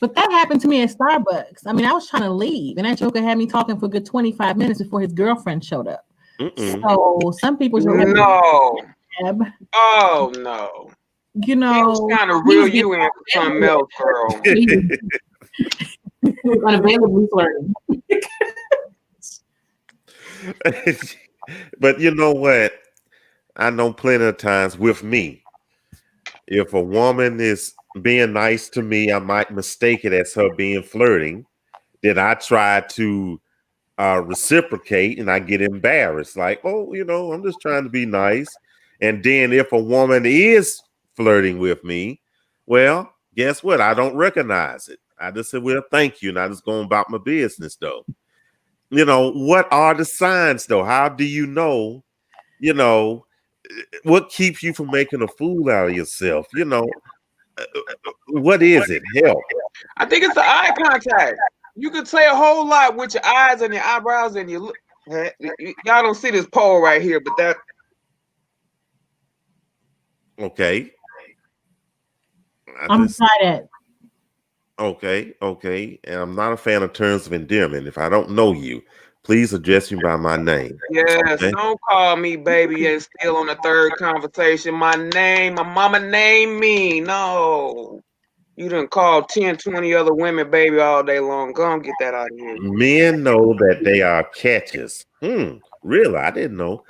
Speaker 3: But that happened to me at Starbucks. I mean, I was trying to leave, and that joker had me talking for a good 25 minutes before his girlfriend showed up. So some people just
Speaker 2: no. Oh no.
Speaker 3: You know,
Speaker 2: kind of reel you in for something else, girl.
Speaker 4: Unavailably flirting.
Speaker 1: But you know what? I know plenty of times with me, if a woman is being nice to me, I might mistake it as her being flirting. Then I try to reciprocate and I get embarrassed. Like, oh, you know, I'm just trying to be nice. And then if a woman is flirting with me, well, guess what? I don't recognize it. I just say, well, thank you. And I just go about my business, though. You know, what are the signs, though? How do you know, what keeps you from making a fool out of yourself? You know, what is it? Help.
Speaker 2: I think it's the eye contact. You could say a whole lot with your eyes and your eyebrows and your look. Y'all don't see this pole right here, but that.
Speaker 1: Okay.
Speaker 3: I'm excited.
Speaker 1: Okay. And I'm not a fan of terms of endearment. If I don't know you, please address me by my name.
Speaker 2: Yes,
Speaker 1: okay?
Speaker 2: Don't call me baby and still on the third conversation. My mama named me. No. You done call 10, 20 other women baby all day long. Go on, get that out of here.
Speaker 1: Men know that they are catches. Really? I didn't know.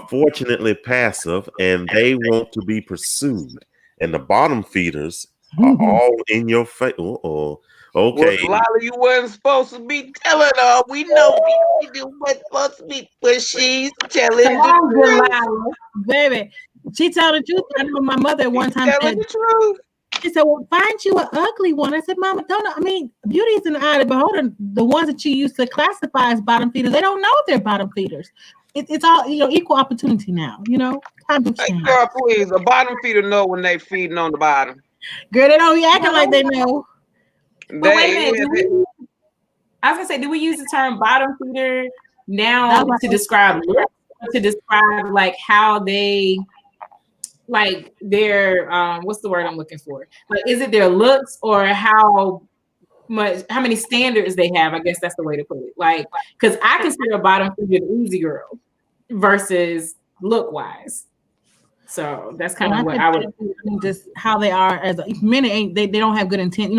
Speaker 1: Fortunately passive, and they want to be pursued. And the bottom feeders are all in your face. Okay.
Speaker 2: Well, Lila, you wasn't supposed to be telling her. We know we do what's supposed to be, but she's telling the truth.
Speaker 3: Baby, she told the truth. I remember my mother at one time
Speaker 2: telling the truth.
Speaker 3: She said, well, find you an ugly one. I said, Mama, beauty is in the eye of the beholder. The ones that you used to classify as bottom feeders, they don't know they're bottom feeders. It's all, equal opportunity now, time to change.
Speaker 2: Hey, girl, please, a bottom feeder know when they feeding on the bottom.
Speaker 3: Girl, they don't be acting like they know.
Speaker 4: But wait a minute. I was going to say, do we use the term bottom feeder now to describe like how they... like their what's the word I'm looking for? Like, is it their looks or how many standards they have? I guess that's the way to put it. Like, because I consider a bottom feeder the easy girl versus look wise. So that's kind of what I would
Speaker 3: just how they are as men. They don't have good intent.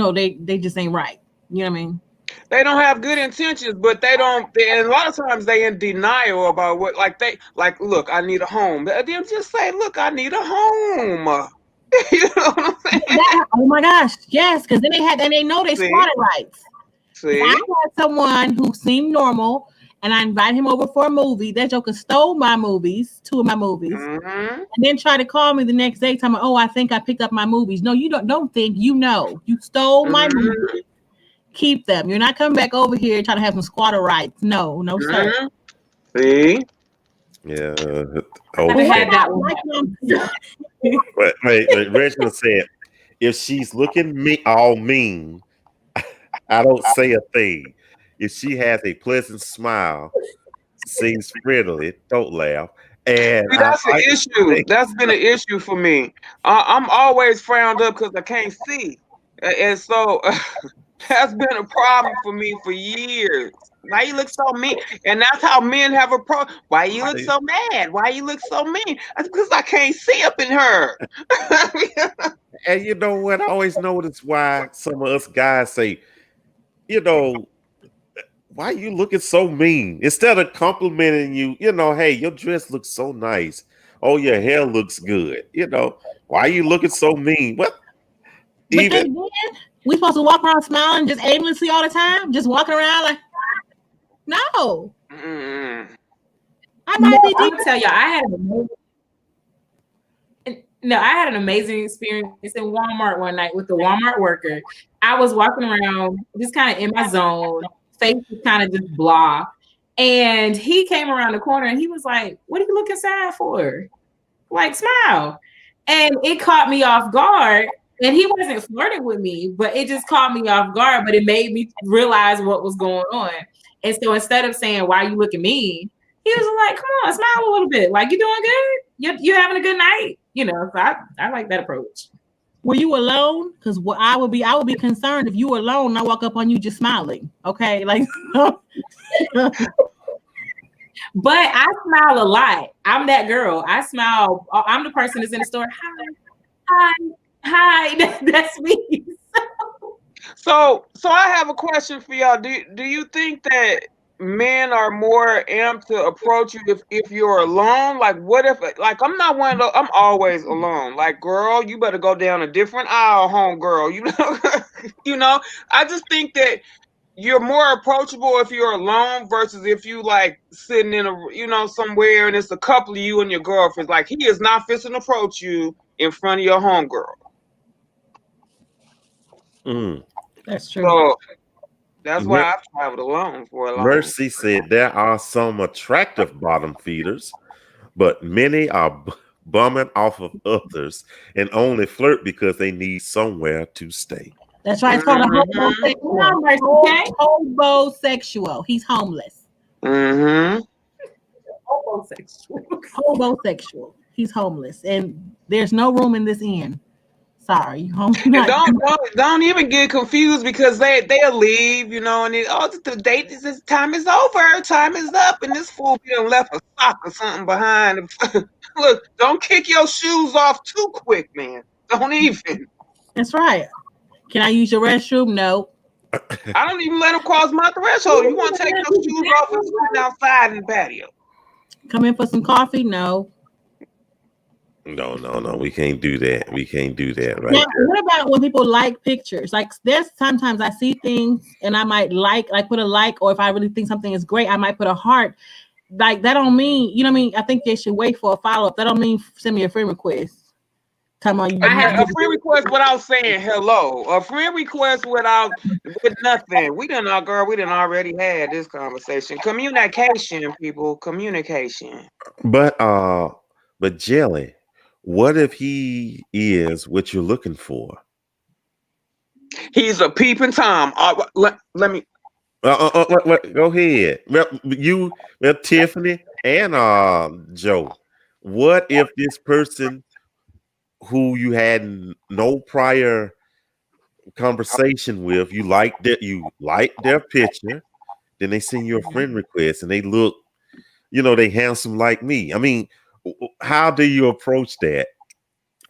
Speaker 3: They just ain't right. You know what I mean?
Speaker 2: They don't have good intentions, but and a lot of times they in denial about what, look, I need a home. They just say, look, I need a home. You know what I'm saying?
Speaker 3: Oh my gosh, yes, because then they know they squatter rights.
Speaker 2: See?
Speaker 3: I had someone who seemed normal, and I invited him over for a movie. That joker stole my movies, 2 of my movies, and then tried to call me the next day, telling me, "Oh, I think I picked up my movies." No, you don't think. You stole my movies. Keep them. You're not coming back over here trying to have some squatter rights. No, sir.
Speaker 2: See?
Speaker 1: Yeah. Wait. Reginald said, if she's looking all mean, I don't say a thing. If she has a pleasant smile, sings prettily, don't laugh. And
Speaker 2: that's an issue. That's been an issue for me. I'm always frowned up because I can't see. And so that's been a problem for me for years. Why you look so mean? And that's how men have a problem. Why you look so mad? Why you look so mean? That's because I can't see up in her.
Speaker 1: And you know what? I always notice why some of us guys say, why you looking so mean? Instead of complimenting you, hey, your dress looks so nice. Oh, your hair looks good. Why are you looking so mean? What?
Speaker 3: But
Speaker 1: Even
Speaker 3: then we supposed to walk around smiling just aimlessly all the time, just walking around like no.
Speaker 2: Mm-mm.
Speaker 3: I might be
Speaker 4: I'm
Speaker 3: deep.
Speaker 4: gonna tell y'all, I had an amazing experience in Walmart one night with the Walmart worker. I was walking around just kind of in my zone, face was kind of just blah. And he came around the corner and he was like, "What are you looking sad for? Like, smile." And it caught me off guard. And he wasn't flirting with me, but it just caught me off guard. But it made me realize what was going on. And so instead of saying, "Why are you looking mean?" he was like, "Come on, smile a little bit. Like, you doing good? You having a good night?" You know, so I like that approach.
Speaker 3: Were you alone? Because what I would be concerned if you were alone and I walk up on you just smiling. Okay, like.
Speaker 4: But I smile a lot. I'm that girl. I smile. I'm the person that's in the store. Hi. That's me.
Speaker 2: So I have a question for y'all. Do you think that men are more amped to approach you if you're alone? Like, what if, like, I'm not one of those, I'm always alone. Like, girl, you better go down a different aisle, home girl. You know, I just think that you're more approachable if you're alone versus if you like sitting in somewhere and it's a couple of you and your girlfriends. Like, he is not fixing to approach you in front of your homegirl.
Speaker 3: That's true.
Speaker 2: So that's why I've traveled alone for a long time.
Speaker 1: Mercy said there are some attractive bottom feeders, but many are bumming off of others and only flirt because they need somewhere to stay.
Speaker 3: That's right. It's called a homosexual. He's homeless.
Speaker 2: Mm-hmm.
Speaker 3: Homosexual. He's homeless, and there's no room in this inn. Sorry,
Speaker 2: don't even get confused because they'll leave, and the date is time is over, time is up, and this fool done left a sock or something behind. Look, don't kick your shoes off too quick, man. Don't even.
Speaker 3: That's right. Can I use your restroom? No.
Speaker 2: I don't even let them cross my threshold. You want to take your shoes off and sit outside in the patio? Come
Speaker 3: in for some coffee? No.
Speaker 1: No. We can't do that. We can't do that, right?
Speaker 3: Now, what about when people like pictures? Like, there's sometimes I see things and I might put a like, or if I really think something is great, I might put a heart. Like, that don't mean, you know what I mean? I think they should wait for a follow-up. That don't mean send me a friend request.
Speaker 2: I had a friend request without saying hello. A friend request with nothing. We done already had this conversation. Communication, people. Communication.
Speaker 1: But Jelly, what if he is what you're looking for?
Speaker 2: He's a peeping Tom. Let me.
Speaker 1: Go ahead. Well, Tiffany and Joe. What if this person who you had no prior conversation with, you like their picture, then they send you a friend request and they look, they handsome like me. I mean, how do you approach that?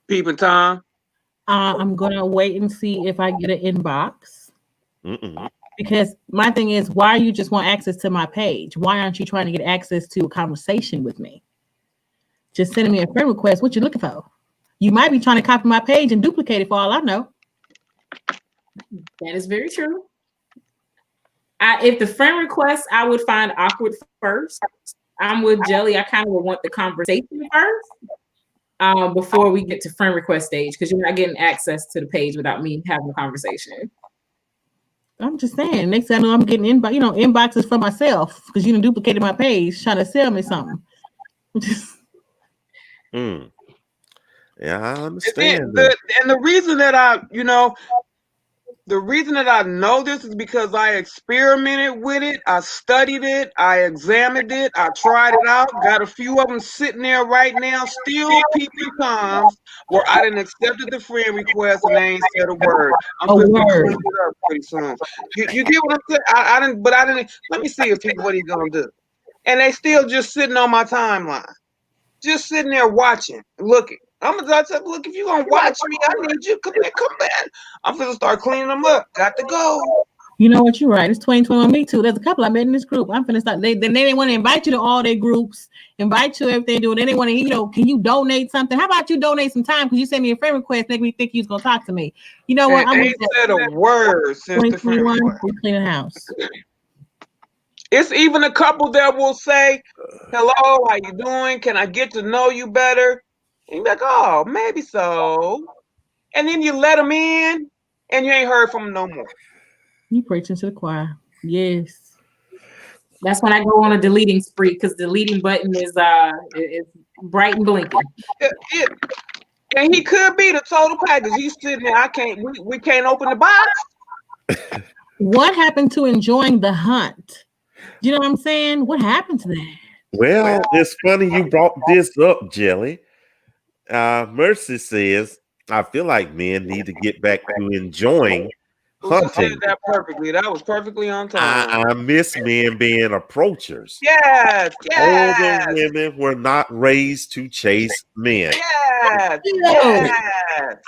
Speaker 2: Peeping Tom?
Speaker 3: I'm gonna wait and see if I get an inbox. Because my thing is, why you just want access to my page? Why aren't you trying to get access to a conversation with me? Just sending me a friend request. What you looking for? You might be trying to copy my page and duplicate it for all I know.
Speaker 4: That is very true. If the friend request, I would find awkward first. I'm with Jelly. I kind of would want the conversation first before we get to friend request stage, because you're not getting access to the page without me having a conversation.
Speaker 3: I'm just saying. Next thing I know, I'm getting inboxes for myself because you done duplicated my page trying to sell me something.
Speaker 1: Yeah, I understand.
Speaker 2: The reason that I know this is because I experimented with it, I studied it, I examined it, I tried it out. Got a few of them sitting there right now, still peeping Toms, where I didn't accepted the friend request and they ain't said a word. I'm going to clean it up pretty soon. You get what I'm saying? I didn't. Let me see what he's gonna do. And they still just sitting on my timeline, just sitting there watching, looking. I said, look, if you're gonna watch me, I need you. Come back. I'm gonna start cleaning them up. Got to go.
Speaker 3: You know what? You're right. It's 2021. Me too. There's a couple I met in this group. I'm finna start. They didn't want to invite you to all their groups, invite you to everything they do. They didn't want to, can you donate something? How about you donate some time? Because you sent me a friend request, make me think you was gonna talk to me. You know what?
Speaker 2: And ain't said a word since the friend
Speaker 3: 2021.
Speaker 2: request.
Speaker 3: We clean the house.
Speaker 2: It's even a couple that will say, "Hello, how you doing? Can I get to know you better?" And you're like, "Oh, maybe so." And then you let them in, and you ain't heard from them no more.
Speaker 3: You preaching to the choir. Yes.
Speaker 4: That's when I go on a deleting spree because the deleting button is bright and blinking.
Speaker 2: And he could be the total package. He's sitting there. We can't open the box.
Speaker 3: What happened to enjoying the hunt? You know what I'm saying? What happened to that?
Speaker 1: Well, it's funny you brought this up, Jelly. Mercy says, I feel like men need to get back to enjoying hunting.
Speaker 2: Said that perfectly. That was perfectly on time.
Speaker 1: I miss men being approachers.
Speaker 2: Yes.
Speaker 1: Older women were not raised to chase men.
Speaker 2: Yes.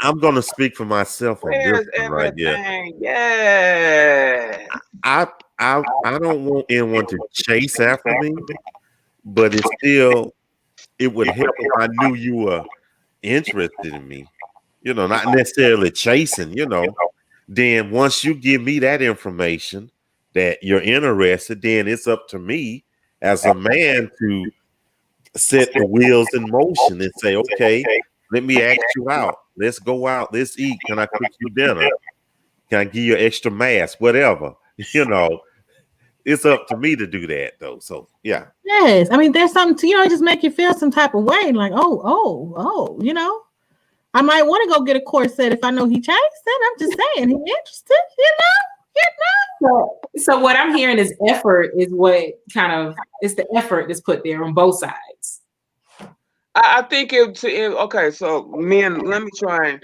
Speaker 1: I'm going to speak for myself on this one right here.
Speaker 2: Yeah.
Speaker 1: I don't want anyone to chase after me, but it would help if I knew you were interested in me. Not necessarily chasing, Then once you give me that information that you're interested, then it's up to me as a man to set the wheels in motion and say, okay, let me ask you out. Let's go out. Let's eat. Can I cook you dinner? Can I give you extra mass? Whatever. It's up to me to do that though. So yeah.
Speaker 3: Yes. I mean, there's something to, just make you feel some type of way. Like, oh, I might want to go get a corset if I know he chasing. I'm just saying, he interested,
Speaker 4: So what I'm hearing is effort is it's the effort that's put there on both sides.
Speaker 2: I think okay. So men, let me try and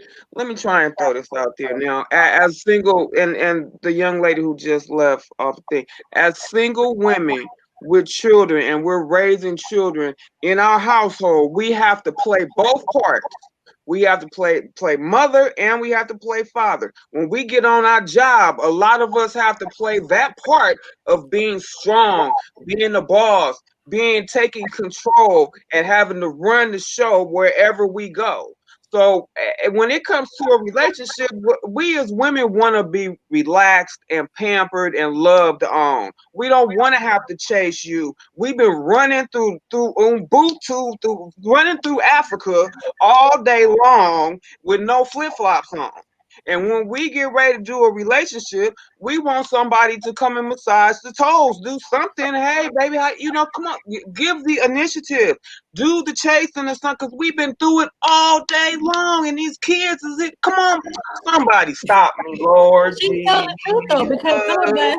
Speaker 2: throw this out there now. As single and the young lady who just left off the thing, as single women with children, and we're raising children in our household, we have to play both parts. We have to play mother and we have to play father. When we get on our job, a lot of us have to play that part of being strong, being the boss, taking control, and having to run the show wherever we go. So when it comes to a relationship, we as women want to be relaxed and pampered and loved on. We don't want to have to chase you. We've been running through Ubuntu, running through Africa all day long with no flip-flops on. And when we get ready to do a relationship, we want somebody to come and massage the toes, do something. Hey, baby, come on, give the initiative, do the chasing and stuff, because we've been through it all day long. And these kids, come on, somebody stop me, Lord.
Speaker 3: She's telling the truth though, because some of us,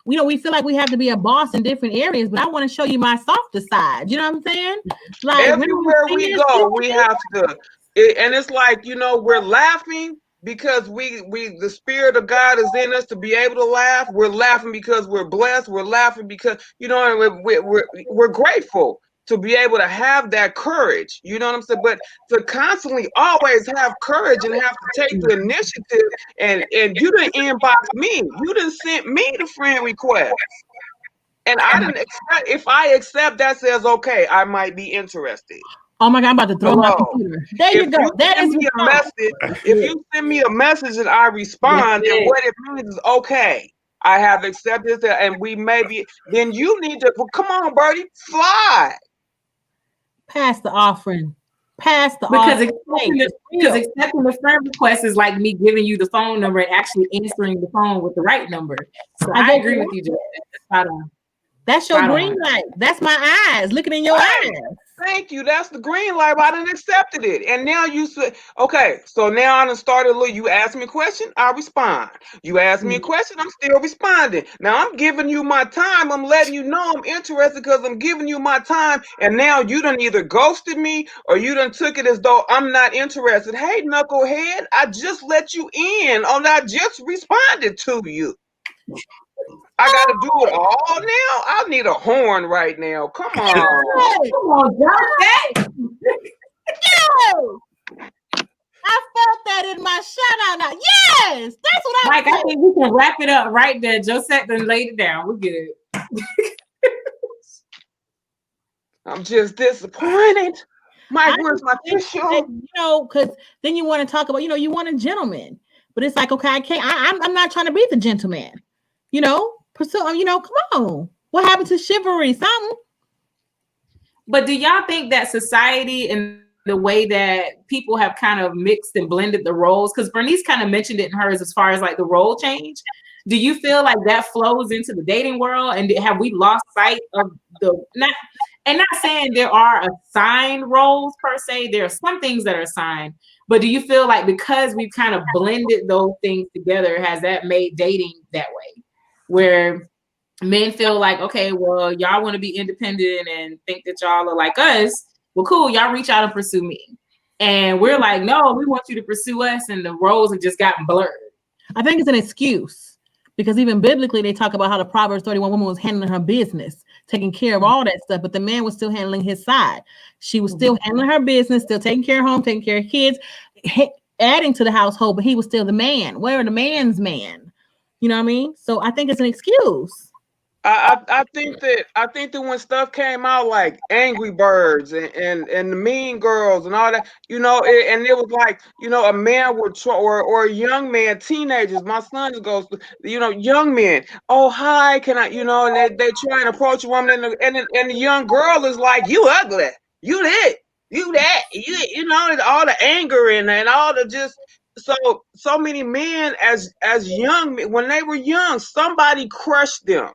Speaker 3: we feel like we have to be a boss in different areas, but I want to show you my softer side. You know what I'm saying? Like
Speaker 2: everywhere we go, we have to, and it's like, we're laughing because the Spirit of God is in us to be able to laugh. We're laughing because we're blessed. We're laughing because we're grateful to be able to have that courage. You know what I'm saying? But to constantly always have courage and have to take the initiative, and you didn't inbox me. You didn't send me the friend request. And I didn't accept. If I accept, that says, okay, I might be interested.
Speaker 3: Oh my God, I'm about to throw my computer. There you go.
Speaker 2: If you send me a message and I respond, then what it means is, okay, I have accepted that, and we maybe, then you need to, come on, Birdie, fly.
Speaker 3: Pass the offering.
Speaker 4: Because accepting the friend request is like me giving you the phone number and actually answering the phone with the right number. So I agree with you, Joe.
Speaker 3: That's your green light. That's my eyes looking in your eyes.
Speaker 2: Thank you. That's the green light. I done accepted it. And now you said, okay, so now I done started. Look, you ask me a question, I respond. You ask me a question, I'm still responding. Now I'm giving you my time. I'm letting you know I'm interested because I'm giving you my time. And now you done either ghosted me or you done took it as though I'm not interested. Hey, knucklehead, I just let you in. I just responded to you. I got to do it all now? I need a horn right now. Come on.
Speaker 4: Come on, John.
Speaker 3: I felt that in my shout out now. Yes, that's what I
Speaker 4: Mike, I think we can wrap it up right there. Josette done laid it down. We're good.
Speaker 2: I'm just disappointed. Mike, where's my tissue?
Speaker 3: You know, because then you want to talk about, you know, you want a gentleman, but it's like, okay, I can't. I'm not trying to be the gentleman. You know, pursue. You know, come on. What happened to chivalry? Something.
Speaker 4: But do y'all think that society and the way that people have kind of mixed and blended the roles? Because Bernice kind of mentioned it in hers as far as like the role change. Do you feel like that flows into the dating world? And have we lost sight of not saying there are assigned roles per se, there are some things that are assigned, but do you feel like because we've kind of blended those things together, has that made dating that way? Where men feel like, okay, well, y'all want to be independent and think that y'all are like us. Well, cool, y'all reach out and pursue me. And we're like, no, we want you to pursue us. And the roles have just gotten blurred.
Speaker 3: I think it's an excuse. Because even biblically, they talk about how the Proverbs 31 woman was handling her business, taking care of all that stuff, but the man was still handling his side. She was still handling her business, still taking care of home, taking care of kids, adding to the household, but he was still the man. Where are the man's man? You know what I mean? So I think it's an excuse.
Speaker 2: I think that when stuff came out like Angry Birds and the Mean Girls and all that, you know, and it was like, you know, a man would try, or a young man, teenagers. My son goes, you know, young men. Oh, hi, can I? You know, and they try and approach a woman, and the young girl is like, you ugly, you this, you that, you know, all the anger and all the just. So many men as young men, when they were young, somebody crushed them.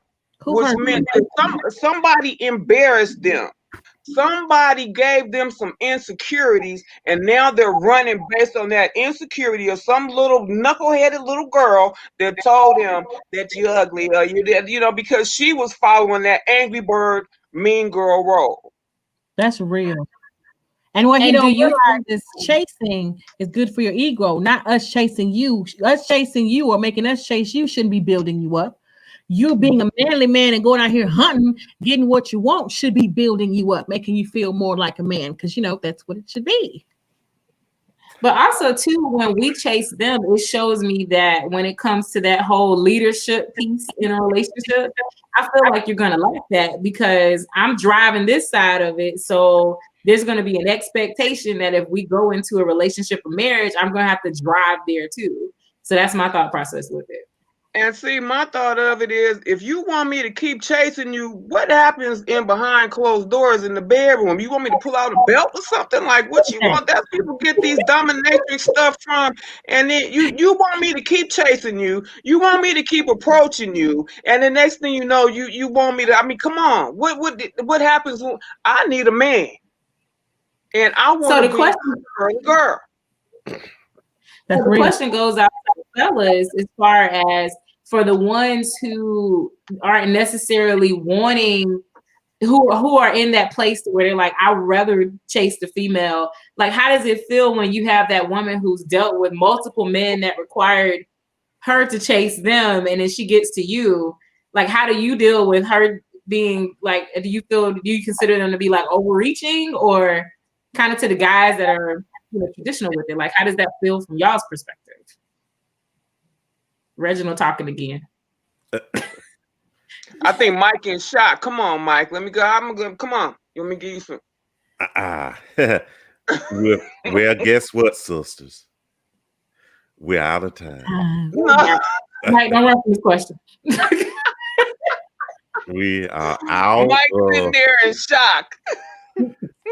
Speaker 2: Which meant that somebody embarrassed them. Somebody gave them some insecurities, and now they're running based on that insecurity of some little knuckleheaded little girl that told him that you're ugly, or you know, because she was following that Angry Bird Mean Girl role.
Speaker 3: That's real. And what he don't realize is chasing is good for your ego, not us chasing you. Us chasing you or making us chase you shouldn't be building you up. You being a manly man and going out here hunting, getting what you want should be building you up, making you feel more like a man, because, you know, that's what it should be.
Speaker 4: But also, too, when we chase them, it shows me that when it comes to that whole leadership piece in a relationship, I feel like you're going to like that because I'm driving this side of it. So there's going to be an expectation that if we go into a relationship or marriage, I'm going to have to drive there, too. So that's my thought process with it.
Speaker 2: And see, my thought of it is, if you want me to keep chasing you, what happens in behind closed doors in the bedroom? You want me to pull out a belt or something? Like, what you want? That's people get these dominatrix stuff from. And then you want me to keep chasing you. You want me to keep approaching you. And the next thing you know, you want me to, I mean, come on. What happens when I need a man? And I want to be a girl.
Speaker 4: So the question goes out to the fellas as far as for the ones who aren't necessarily wanting, who are in that place where they're like, I'd rather chase the female. Like, how does it feel when you have that woman who's dealt with multiple men that required her to chase them, and then she gets to you? Like, how do you deal with her being like, do you consider them to be like overreaching, or kind of to the guys that are, you know, traditional with it? Like, how does that feel from y'all's perspective? Reginald talking again.
Speaker 2: I think Mike in shock. Come on, Mike. Let me go. Come on. Let me give you some.
Speaker 1: Well, guess what, sisters? We're out of time.
Speaker 4: Mike, don't run from this question.
Speaker 1: We are out.
Speaker 2: Mike's in there in shock.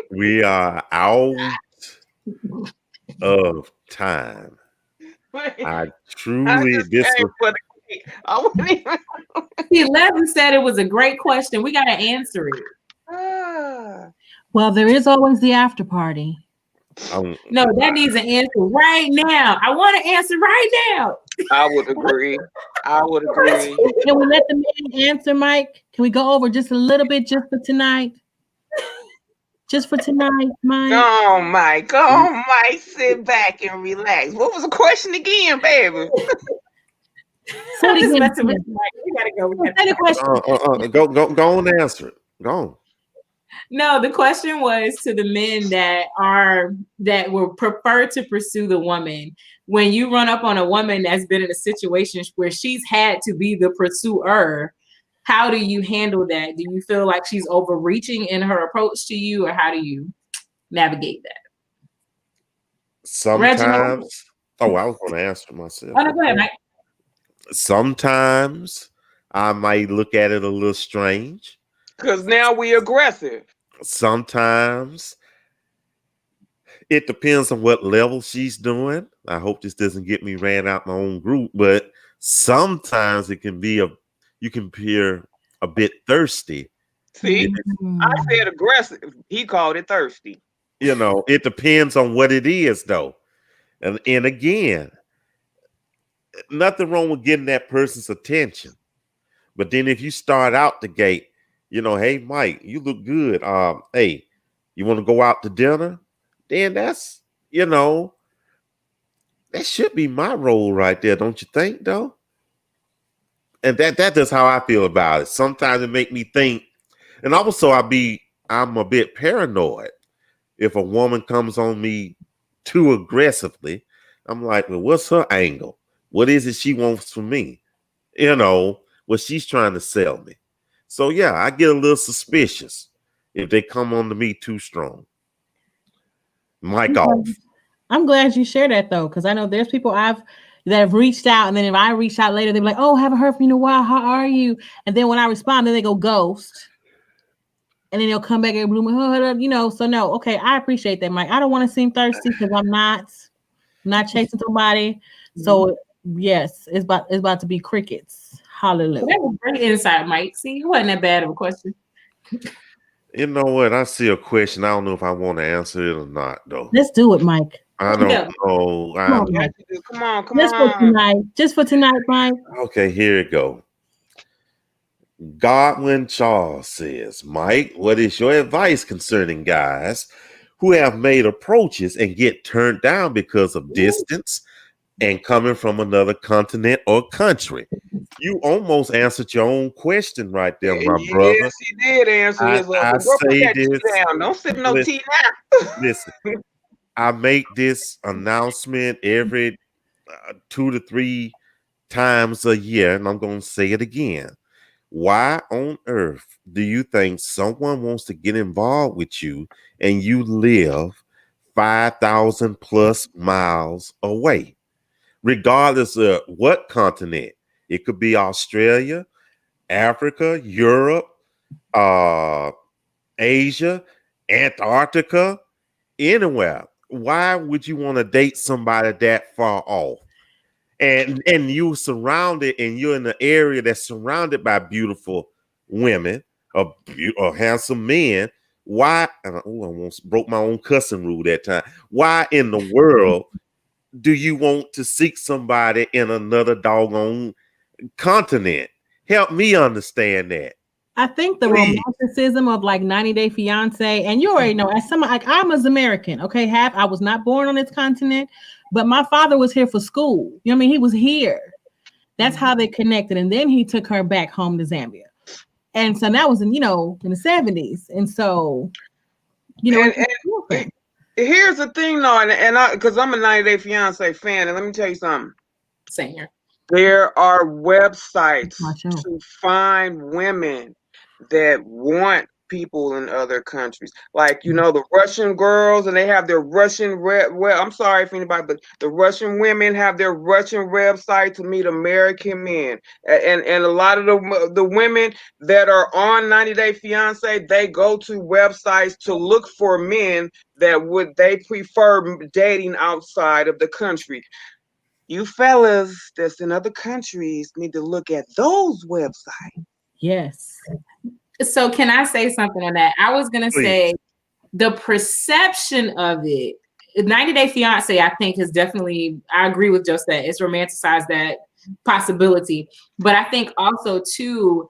Speaker 1: We are out of time. I truly
Speaker 4: See, Leslie said it was a great question. We got to answer it.
Speaker 3: Well, there is always the after party.
Speaker 4: No, that needs an answer right now. I want to answer right now.
Speaker 2: I would agree.
Speaker 3: Can we let the man answer, Mike? Can we go over just a little bit just for tonight? Just for tonight, Mike.
Speaker 2: Go on, Mike. Sit back and relax. What was the question again, baby?
Speaker 4: So we gotta go.
Speaker 1: Go on and answer it. Go on.
Speaker 4: No, the question was to the men that will prefer to pursue the woman. When you run up on a woman that's been in a situation where she's had to be the pursuer, how do you handle that? Do you feel like she's overreaching in her approach to you, or how do you navigate that? Reginald?
Speaker 1: Sometimes, oh, I was going to answer myself.
Speaker 4: Oh, no, go ahead, Mike.
Speaker 1: Sometimes I might look at it a little strange.
Speaker 2: Because now we aggressive.
Speaker 1: Sometimes it depends on what level she's doing. I hope this doesn't get me ran out my own group, but sometimes it can be you can appear a bit thirsty.
Speaker 2: See, I said aggressive. He called it thirsty.
Speaker 1: You know, it depends on what it is, though. And again, nothing wrong with getting that person's attention. But then if you start out the gate, you know, hey, Mike, you look good. Hey, you want to go out to dinner? Then that's, you know, that should be my role right there, don't you think, though? And that's just how I feel about it. Sometimes it make me think, and also I'm a bit paranoid. If a woman comes on me too aggressively, I'm like, well, what's her angle? What is it she wants from me? You know, what she's trying to sell me. So yeah, I get a little suspicious if they come on to me too strong. Mic off.
Speaker 3: I'm glad you shared that though, because I know there's people that have reached out, and then if I reach out later, they're like, "Oh, haven't heard from you in a while. How are you?" And then when I respond, then they go ghost, and then they'll come back and bloom, you know. So no, okay, I appreciate that, Mike. I don't want to seem thirsty because I'm not chasing somebody. So yes, it's about to be crickets. Hallelujah.
Speaker 4: That was great insight, Mike. See, it wasn't that bad of a question.
Speaker 1: You know what? I see a question. I don't know if I want to answer it or not, though.
Speaker 3: Let's do it, Mike.
Speaker 1: I don't know.
Speaker 2: Come on.
Speaker 3: Just for tonight, Mike.
Speaker 1: Okay, here it go. Godwin Charles says, Mike, what is your advice concerning guys who have made approaches and get turned down because of distance and coming from another continent or country? You almost answered your own question right there, my brother.
Speaker 2: Yes, he did answer his
Speaker 1: I say this.
Speaker 2: Don't sip no tea now.
Speaker 1: Listen, I make this announcement every 2 to 3 times a year, and I'm going to say it again. Why on earth do you think someone wants to get involved with you and you live 5,000 plus miles away? Regardless of what continent. It could be Australia, Africa, Europe, Asia, Antarctica, anywhere. Why would you want to date somebody that far off? And you're surrounded, and you're in an area that's surrounded by beautiful women or handsome men. Why? I almost broke my own cussing rule that time. Why in the world do you want to seek somebody in another doggone continent? Help me understand that.
Speaker 3: I think the romanticism of like 90 Day Fiance, and you already know, as someone like I'm as American, okay, I was not born on this continent, but my father was here for school. You know what I mean? He was here. That's how they connected, and then he took her back home to Zambia, and so that was in the 70s, and so
Speaker 2: and here's the thing, though, and I because I'm a 90 Day Fiance fan, and let me tell you something.
Speaker 4: Same here.
Speaker 2: There are websites to find women that want people in other countries, like the Russian girls, and they have their Russian I'm sorry if anybody, but the Russian women have their Russian website to meet American men, and a lot of the women that are on 90 Day Fiance, they go to websites to look for men that they prefer dating outside of the country. You fellas that's in other countries need to look at those websites.
Speaker 3: Yes.
Speaker 4: So can I say something on that? I was going to say the perception of it, 90 Day Fiance, I think has definitely, I agree with Joe said, it's romanticized that possibility. But I think also too,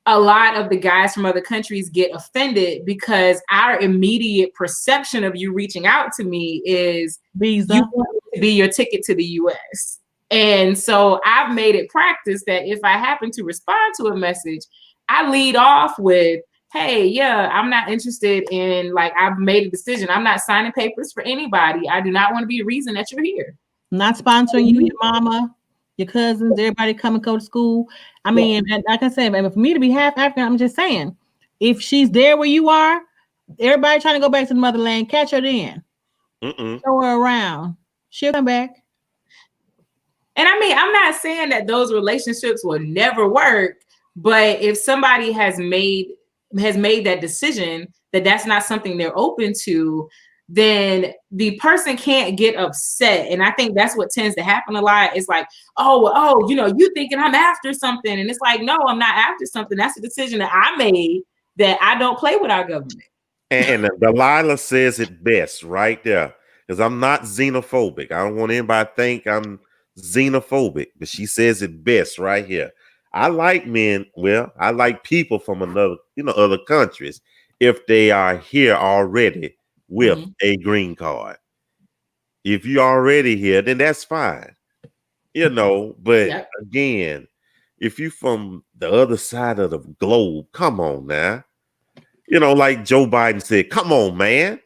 Speaker 4: a lot of the guys from other countries get offended because our immediate perception of you reaching out to me is
Speaker 3: visa.
Speaker 4: You want to be your ticket to the US. And so I've made it practice that if I happen to respond to a message, I lead off with, hey, yeah, I'm not interested in, like, I've made a decision. I'm not signing papers for anybody. I do not want to be a reason that you're here.
Speaker 3: Not sponsoring you, your mama, your cousins, everybody come and go to school. I mean, and like I said, for me to be half African, I'm just saying, if she's there where you are, everybody trying to go back to the motherland, catch her then. Show her around. She'll come back.
Speaker 4: And I mean, I'm not saying that those relationships will never work, but if somebody has made that decision that that's not something they're open to, then the person can't get upset. And I think that's what tends to happen a lot. It's like, you know, you thinking I'm after something. And it's like, no, I'm not after something. That's a decision that I made, that I don't play with our government.
Speaker 1: And Delilah says it best right there, because I'm not xenophobic. I don't want anybody to think I'm xenophobic, but she says it best right here. I like men. Well, I like people from other countries if they are here already with a green card. If you're already here, then that's fine. But again, if you're from the other side of the globe, come on now. Like Joe Biden said, come on, man.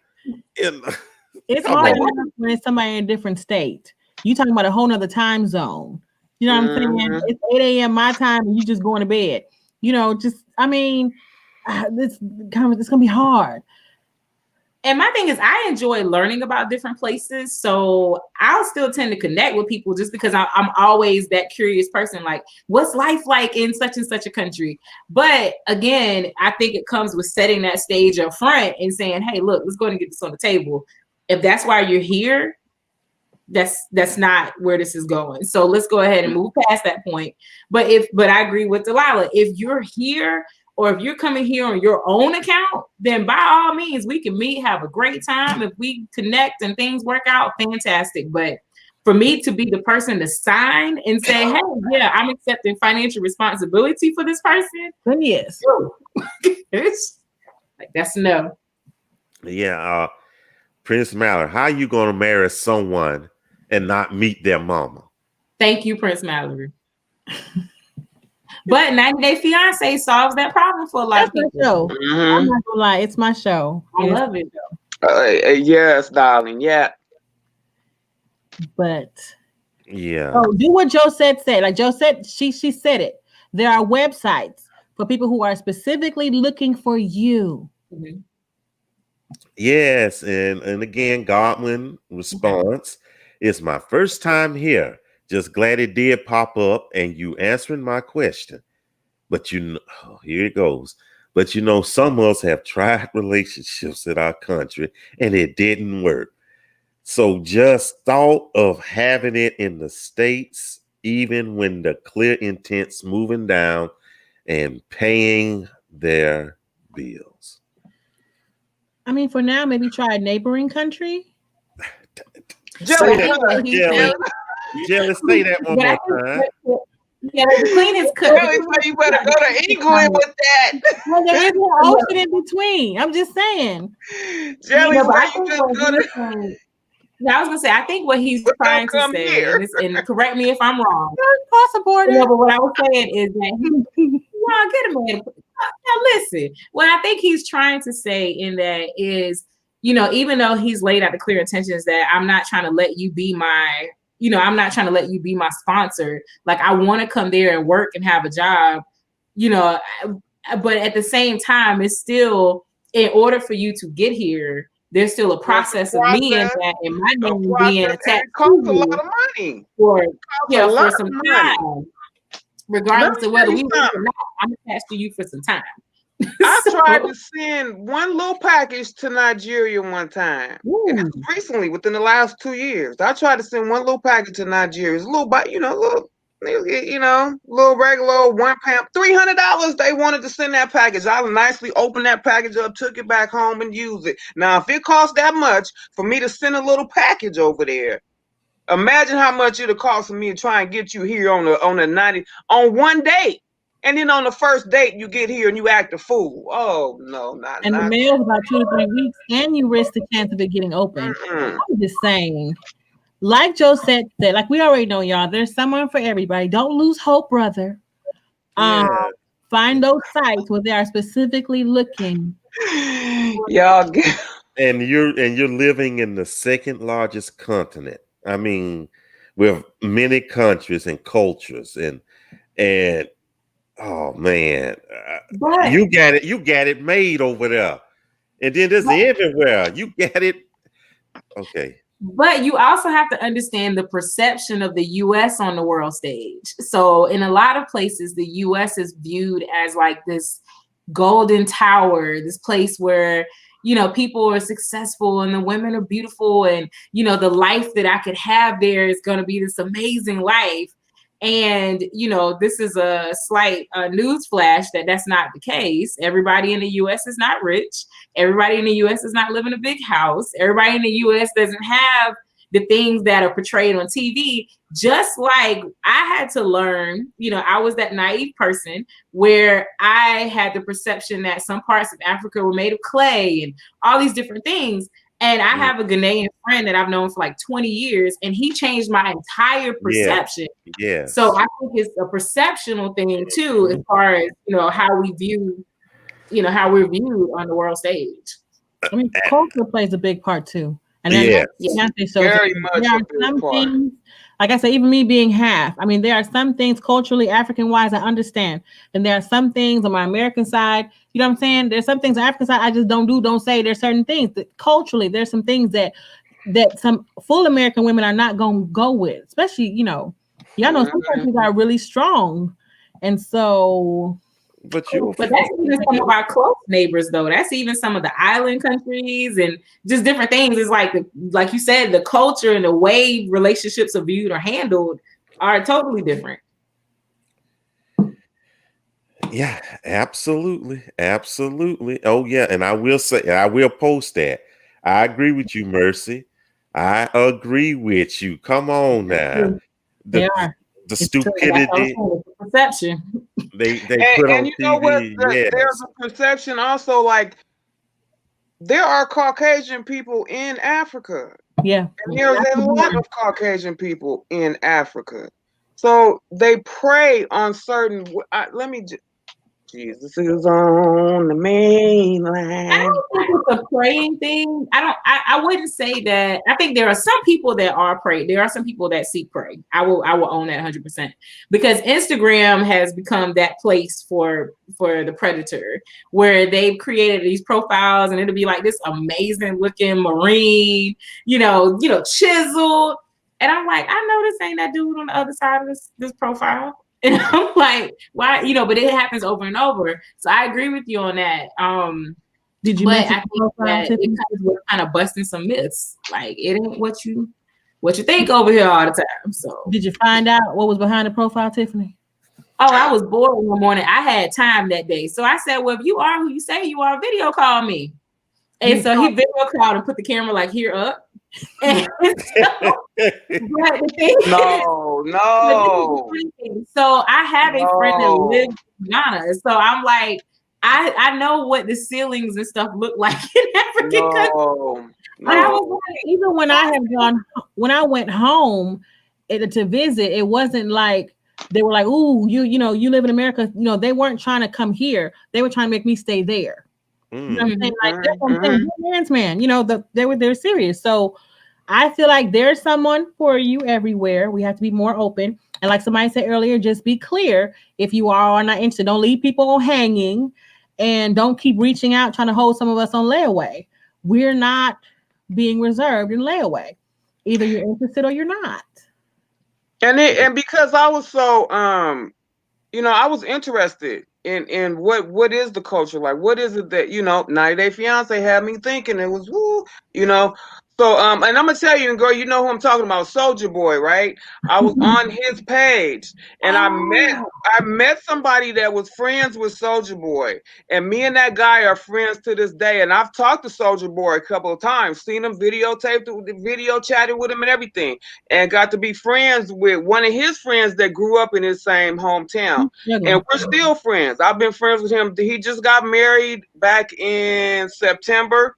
Speaker 3: It's hard when it's somebody in a different state. You talking about a whole nother time zone. You know what I'm saying? It's 8 a.m. my time and you just going to bed. This gonna be hard.
Speaker 4: And my thing is, I enjoy learning about different places. So I'll still tend to connect with people just because I'm always that curious person. Like, what's life like in such and such a country? But again, I think it comes with setting that stage up front and saying, hey, look, let's go and get this on the table. If that's why you're here, that's not where this is going. So let's go ahead and move past that point. But I agree with Delilah. If you're here, or if you're coming here on your own account, then by all means, we can meet, have a great time. If we connect and things work out, fantastic. But for me to be the person to sign and say, hey, yeah, I'm accepting financial responsibility for this person.
Speaker 3: Then yes.
Speaker 4: That's no.
Speaker 1: Yeah. Prince Mallory, how are you going to marry someone and not meet their mama?
Speaker 4: Thank you, Prince Mallory. But 90 Day Fiance solves that problem for a lot of people.
Speaker 3: Show. I'm not gonna lie, it's my show.
Speaker 4: I love it though.
Speaker 2: Yes, darling. Yeah.
Speaker 3: But
Speaker 1: yeah.
Speaker 3: Do what Josette said. Like Josette, she said it. There are websites for people who are specifically looking for you.
Speaker 4: Mm-hmm.
Speaker 1: Yes, and again, Godwin response. It's my first time here. Just glad it did pop up and you answering my question. But here it goes. But some of us have tried relationships in our country and it didn't work. So just thought of having it in the States, even when the clear intent's moving down and paying their bills.
Speaker 3: I mean, for now, maybe try a neighboring country.
Speaker 1: Jelly, say that one more time.
Speaker 4: Yeah, the queen is cut.
Speaker 2: You better go to England with that.
Speaker 3: Well, there is an ocean in between. I'm just saying.
Speaker 2: Jelly,
Speaker 4: I was gonna say, I think what he's trying to say, and correct me if I'm wrong.
Speaker 3: But
Speaker 4: what I was saying is that get a man. Now listen, what I think he's trying to say in that is, even though he's laid out the clear intentions that I'm not trying to let you be my, I'm not trying to let you be my sponsor. Like, I want to come there and work and have a job, but at the same time, it's still, in order for you to get here, there's still a process of me and that, and my name being attached.
Speaker 2: It costs a lot of money
Speaker 4: for some time. Regardless of whether we work or not, I'm attached to you for some time.
Speaker 2: I tried to send one little package to Nigeria one time. Recently, within the last 2 years, I tried to send one little package to Nigeria. It's a little, little regular £1, $300. They wanted to send that package. I nicely opened that package up, took it back home, and used it. Now, if it costs that much for me to send a little package over there, imagine how much it'll cost for me to try and get you here on one date. And then on the first date, you get here and you act a fool. Oh, no, not.
Speaker 3: The mail's about 2 to 3 weeks, and you risk the chance of it getting open. I'm just saying, like Josette said, like we already know, y'all, there's someone for everybody. Don't lose hope, brother.
Speaker 1: Yeah.
Speaker 3: Find those sites where they are specifically looking.
Speaker 2: Y'all get
Speaker 1: And you're living in the second largest continent. I mean, with many countries and cultures, and oh man,
Speaker 4: But
Speaker 1: you got it made over there, and then there's everywhere. You got it. Okay.
Speaker 4: But you also have to understand the perception of the US on the world stage. So in a lot of places, the US is viewed as like this golden tower, this place where, you know, people are successful and the women are beautiful, and, you know, the life that I could have there is going to be this amazing life. And, you know, this is a slight news flash that that's not the case. Everybody in the US is not rich. Everybody in the US is not living in a big house. Everybody in the US doesn't have the things that are portrayed on TV. Just like I had to learn, you know, I was that naive person where I had the perception that some parts of Africa were made of clay and all these different things. And I have a Ghanaian friend that I've known for like 20 years, and he changed my entire perception.
Speaker 1: Yeah.
Speaker 4: So I think it's a perceptional thing too, as far as, you know, how we view, you know, how we're viewed on the world stage.
Speaker 3: I mean, culture plays a big part too. And
Speaker 1: Yeah.
Speaker 2: very much
Speaker 3: there are
Speaker 2: a big
Speaker 3: some
Speaker 2: part.
Speaker 3: things, like I said, even me being half, I mean, there are some things culturally, African wise, I understand. And there are some things on my American side, you know what I'm saying? There's some things on the African side I just don't say. There's certain things that culturally, there's some things that some full American women are not going to go with, especially, you know, y'all know some countries are really strong. And so,
Speaker 1: But
Speaker 4: that's even some of our close neighbors, though. That's even some of the island countries and just different things. It's like you said, the culture and the way relationships are viewed or handled are totally different.
Speaker 1: yeah, absolutely. Oh yeah, and I will say, I will post that. I agree with you, Mercy. I agree with you. Come on now.
Speaker 3: they are.
Speaker 1: The stupidity
Speaker 4: Perception.
Speaker 1: they put on
Speaker 2: you know what?
Speaker 1: TV.
Speaker 2: There's a perception also, like there are Caucasian people in Africa.
Speaker 3: Yeah.
Speaker 2: And there's a lot of Caucasian people in Africa. So they prey on certain. Jesus is on the mainland.
Speaker 4: I don't think it's a praying thing. I wouldn't say that. I think there are some people that are prey. There are some people that seek prey. I will own that 100%, because Instagram has become that place for the predator, where they've created these profiles, and it'll be like this amazing looking Marine, you know, chiseled. And I'm like, I know this ain't that dude on the other side of this profile. And I'm like, why? You know, but it happens over and over. So I agree with you on that.
Speaker 3: Did you?
Speaker 4: But I think that we're kind of busting some myths. Like, it ain't what you think over here all the time. So
Speaker 3: did you find out what was behind the profile, Tiffany?
Speaker 4: Oh, I was bored one morning. I had time that day, so I said, "Well, if you are who you say you are, video call me." And so he video called and put the camera like here up. And
Speaker 2: No.
Speaker 4: So I have a friend that lives in Ghana. So I'm like, I know what the ceilings and stuff look like in African countries.
Speaker 3: But I was like, even when I went home to visit, it wasn't like they were like, "Ooh, you know, you live in America." You know, they weren't trying to come here. They were trying to make me stay there. You know what I'm saying? Like, that's what I'm saying. Man's man. You know, they're serious. So I feel like there's someone for you everywhere. We have to be more open. And like somebody said earlier, just be clear if you are not interested. Don't leave people hanging, and don't keep reaching out trying to hold some of us on layaway. We're not being reserved in layaway. Either you're interested or you're not.
Speaker 2: And because I was so I was interested in what is the culture like? What is it that 90 Day Fiance had me thinking? It was So and I'm gonna tell you, and girl, you know who I'm talking about, Soldier Boy, right? I was on his page, and I met somebody that was friends with Soldier Boy, and me and that guy are friends to this day. And I've talked to Soldier Boy a couple of times, seen him videotaped, video chatted with him and everything, and got to be friends with one of his friends that grew up in his same hometown, and we're still friends. I've been friends with him. He just got married back in September.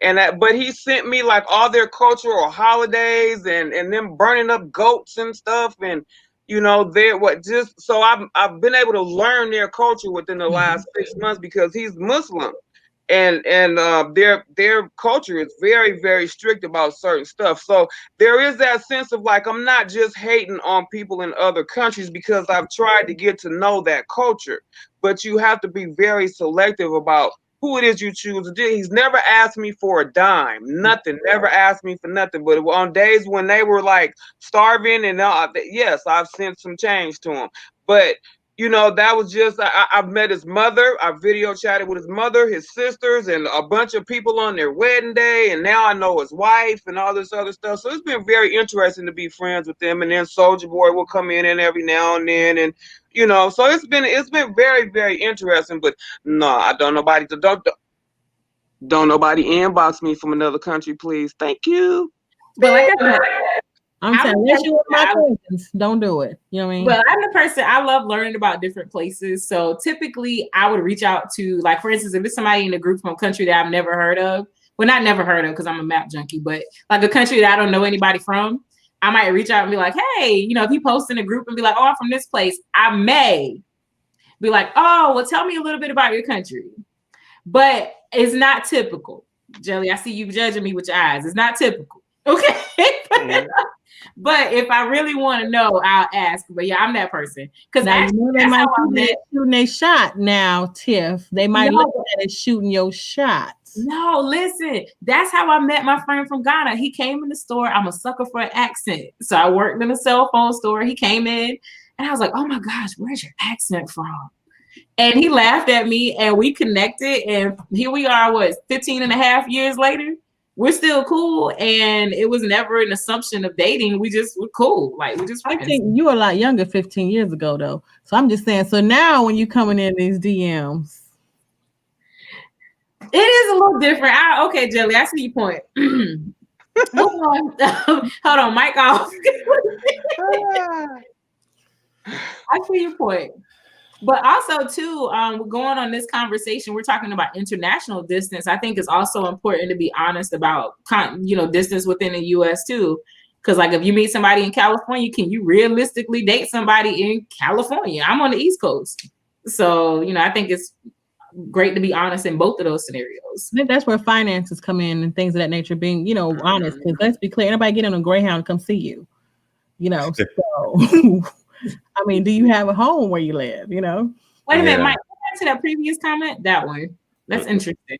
Speaker 2: But he sent me like all their cultural holidays and them burning up goats and stuff. And You know, they're what just so I've been able to learn their culture within the last 6 months because he's Muslim. And their culture is very, very strict about certain stuff. So there is that sense of like, I'm not just hating on people in other countries because I've tried to get to know that culture, but you have to be very selective about who it is you choose to do. He's never asked me for a dime, nothing, never asked me for nothing. But on days when they were like starving and yes, I've sent some change to him. But you know, that was just, I've met his mother. I video chatted with his mother, his sisters, and a bunch of people on their wedding day. And now I know his wife and all this other stuff. So it's been very interesting to be friends with them. And then Soldier Boy will come in every now and then. And, you know, so it's been very, very interesting. But no, I don't nobody inbox me from another country, please. Thank you.
Speaker 4: But like I said,
Speaker 3: I'm saying, unless you with my cousins, don't do it. You know what I mean?
Speaker 4: Well, I'm the person, I love learning about different places. So typically I would reach out to, like, for instance, if it's somebody in a group from a country that I've never heard of, well, not never heard of because I'm a map junkie, but like a country that I don't know anybody from, I might reach out and be like, hey, you know, if you post in a group and be like, oh, I'm from this place, I may be like, oh, well, tell me a little bit about your country. But it's not typical. Jelly, I see you judging me with your eyes. It's not typical. Okay. Mm-hmm. But if I really want to know, I'll ask. But yeah, I'm that person. Because
Speaker 3: they might be shooting a shot now, Tiff. They might look at it shooting your shots.
Speaker 4: No, listen. That's how I met my friend from Ghana. He came in the store. I'm a sucker for an accent. So I worked in a cell phone store. He came in and I was like, oh my gosh, where's your accent from? And he laughed at me and we connected. And here we are, 15 and a half years later? We're still cool, and it was never an assumption of dating. We just were cool. Like, we just friends.
Speaker 3: I think you were a lot younger 15 years ago, though. So I'm just saying, so now when you coming in these DMs.
Speaker 4: It is a little different. Okay, Jelly, I see your point. Hold on, mic off. I see your point. But also, too, going on this conversation, we're talking about international distance. I think it's also important to be honest about, distance within the U.S. too. Because, like, if you meet somebody in California, can you realistically date somebody in California? I'm on the East Coast. So, I think it's great to be honest in both of those scenarios.
Speaker 3: I think that's where finances come in and things of that nature, being, honest. Because let's be clear, anybody get on a Greyhound to come see you, so... I mean, do you have a home where you live? Wait a
Speaker 4: minute, Mike. Go back to that previous comment. That one. That's interesting.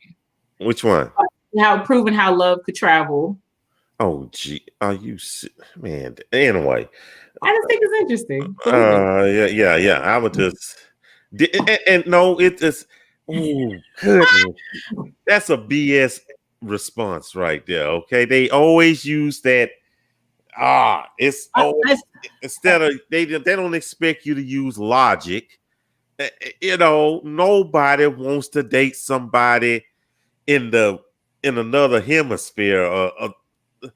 Speaker 1: Which one?
Speaker 4: Proving how love could travel.
Speaker 1: Oh, gee, are you man? Anyway,
Speaker 4: I just think it's interesting.
Speaker 1: Yeah. I would just and no, it just. Oh, goodness, that's a BS response right there. Okay, they always use that. Instead of they don't expect you to use logic. Nobody wants to date somebody in another hemisphere.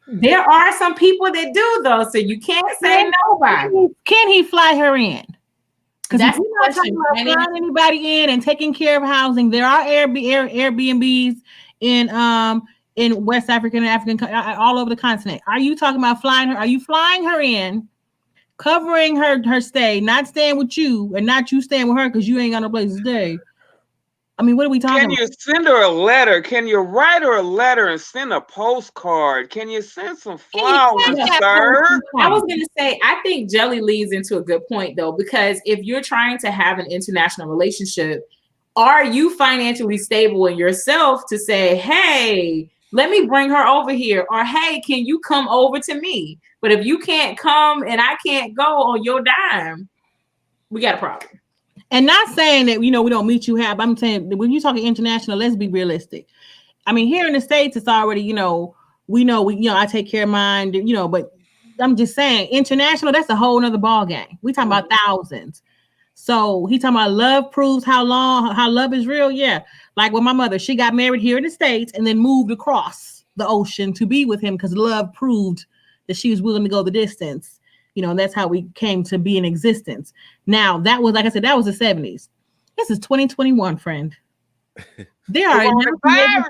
Speaker 3: There are some people that do though, so you can't say nobody. Can he fly her in? Because that's not talking about flying anybody in and taking care of housing. There are Airbnbs in West African and African, all over the continent. Are you talking about flying her? Are you flying her in, covering her stay, not staying with you, and not you staying with her because you ain't got no place to stay? I mean, what are we talking about?
Speaker 2: Can you send her a letter? Can you write her a letter and send a postcard? Can you send some flowers, sir?
Speaker 4: I was going to say, I think Jelly leads into a good point, though, because if you're trying to have an international relationship, are you financially stable in yourself to say, hey, let me bring her over here, or hey, can you come over to me? But if you can't come and I can't go on your dime, we got a problem.
Speaker 3: And not saying that, we don't meet you half. I'm saying when you're talking international, let's be realistic. I mean, here in the States, it's already, I take care of mine, but I'm just saying international, that's a whole nother ball game. We talking about thousands. So he talking about love proves how love is real. Yeah. Like with my mother, she got married here in the States and then moved across the ocean to be with him because love proved that she was willing to go the distance. And that's how we came to be in existence. Now, that was, like I said, that was the 70s. This is 2021, friend. There are enough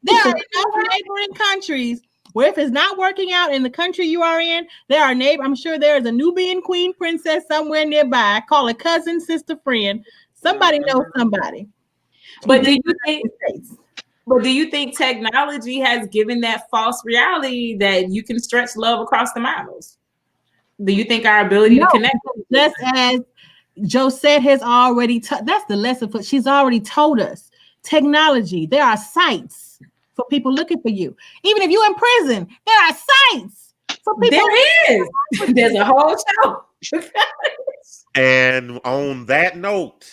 Speaker 3: neighboring countries where if it's not working out in the country you are in, there are neighbors. I'm sure there is a Nubian queen princess somewhere nearby. Call a cousin, sister, friend. Somebody knows somebody.
Speaker 4: But do you think technology has given that false reality that you can stretch love across the miles? Do you think our ability to connect?
Speaker 3: Just as Josette has already, that's the lesson for. She's already told us. Technology. There are sites for people looking for you. Even if you're in prison, there are sites for people.
Speaker 4: There is. There's a whole show.
Speaker 1: And on that note,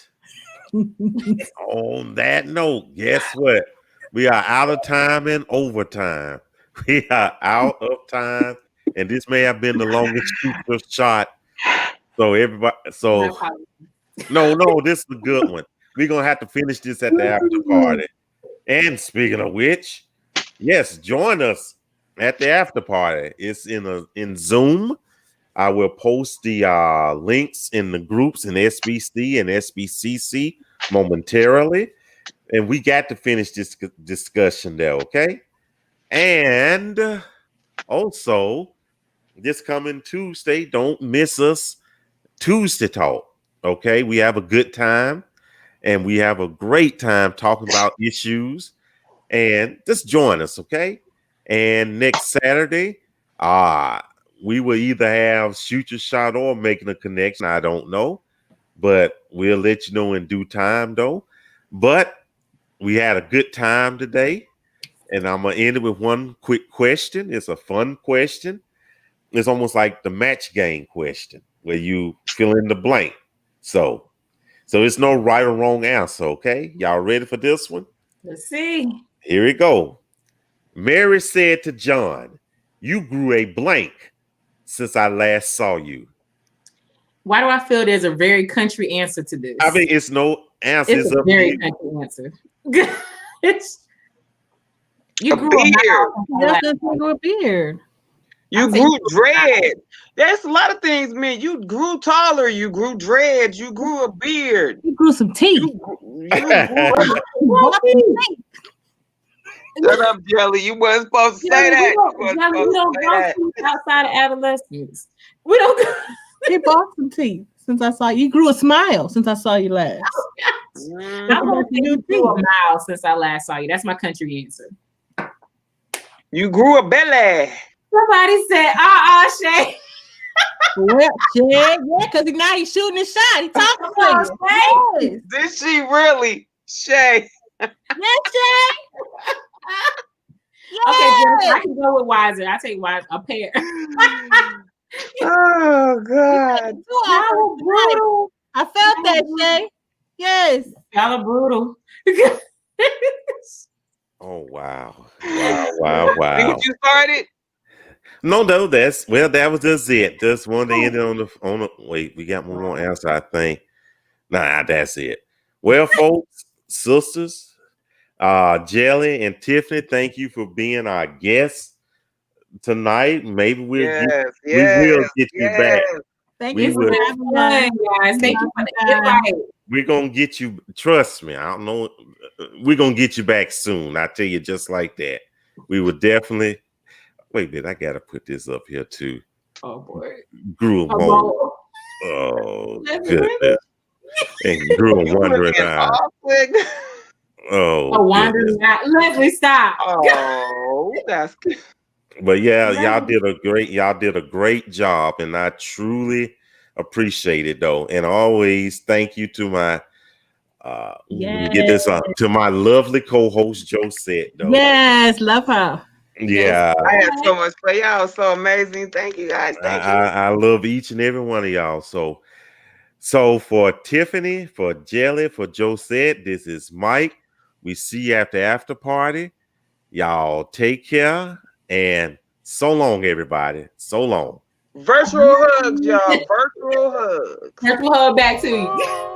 Speaker 1: guess what? We are out of time and overtime. We are out of time, and this may have been the longest shooter shot. So everybody, no, this is a good one. We're gonna have to finish this at the after party. And speaking of which, yes, join us at the after party. It's in Zoom. I will post the links in the groups in SBC and SBCC momentarily. And we got to finish this discussion there, okay? And also, this coming Tuesday, don't miss us Tuesday Talk, okay? We have a good time, and we have a great time talking about issues. And just join us, okay? And next Saturday, we will either have Shoot Your Shot or Making a Connection. I don't know, but we'll let you know in due time, though. But we had a good time today, and I'm going to end it with one quick question. It's a fun question. It's almost like the match game question where you fill in the blank. So it's no right or wrong answer, okay? Y'all ready for this one?
Speaker 4: Let's see.
Speaker 1: Here we go. Mary said to John, "You grew a blank since I last saw you."
Speaker 4: Why do I feel there's a very country answer to this?
Speaker 1: I mean, it's no answer.
Speaker 4: It's a very country answer. You grew
Speaker 3: a beard.
Speaker 2: You grew dread. There's a lot of things, man. You grew taller. You grew dreads. You grew a beard.
Speaker 3: You grew some teeth.
Speaker 2: Shut up, Jelly. You wasn't supposed to say that.
Speaker 4: We don't go outside of adolescence. We don't.
Speaker 3: You bought some teeth since I saw you. You grew a smile since I saw you last.
Speaker 4: I'm going to grew a mile since I last saw you. That's my country answer.
Speaker 2: You grew a belly.
Speaker 4: Somebody said, Shay.
Speaker 3: Well, Shay, yeah, because now he's shooting his shot. He talking to you. Yes.
Speaker 2: Did she really? Shay.
Speaker 3: Yes, Shay.
Speaker 4: Okay, I can go with Wiser. I take Wiser a pair.
Speaker 2: Oh God!
Speaker 3: I felt that, Shay. Yes,
Speaker 4: y'all are brutal.
Speaker 1: Oh wow! Did
Speaker 2: you started?
Speaker 1: No, that was just it. Just one to end it on the. Wait, we got one more answer, I think. Nah, that's it. Well, folks, sisters. Jelly and Tiffany, thank you for being our guests tonight. Maybe we will get you back.
Speaker 3: Thank you for having us, guys.
Speaker 4: Thank you for the invite.
Speaker 1: We're gonna get you. Trust me, I don't know. We're gonna get you back soon. I tell you, just like that. We will definitely. Wait a minute, I gotta put this up here too.
Speaker 4: Oh boy,
Speaker 1: grew a mole. Oh goodness, and grew a wandering eye. Oh,
Speaker 4: wandering eye. Leslie, stop.
Speaker 2: Oh, that's good.
Speaker 1: But yeah, y'all did a great job, and I truly appreciate it though. And always thank you to my get this on to my lovely co-host Josette though.
Speaker 3: Yes, love her.
Speaker 1: Yeah,
Speaker 2: I had so much for y'all. So amazing. Thank you guys. Thank you.
Speaker 1: I love each and every one of y'all. So for Tiffany, for Jelly, for Josette, this is Mike. We see you at the after party. Y'all take care and so long, everybody. So long.
Speaker 2: Virtual hugs, y'all. Virtual hugs.
Speaker 4: Virtual hug back to you.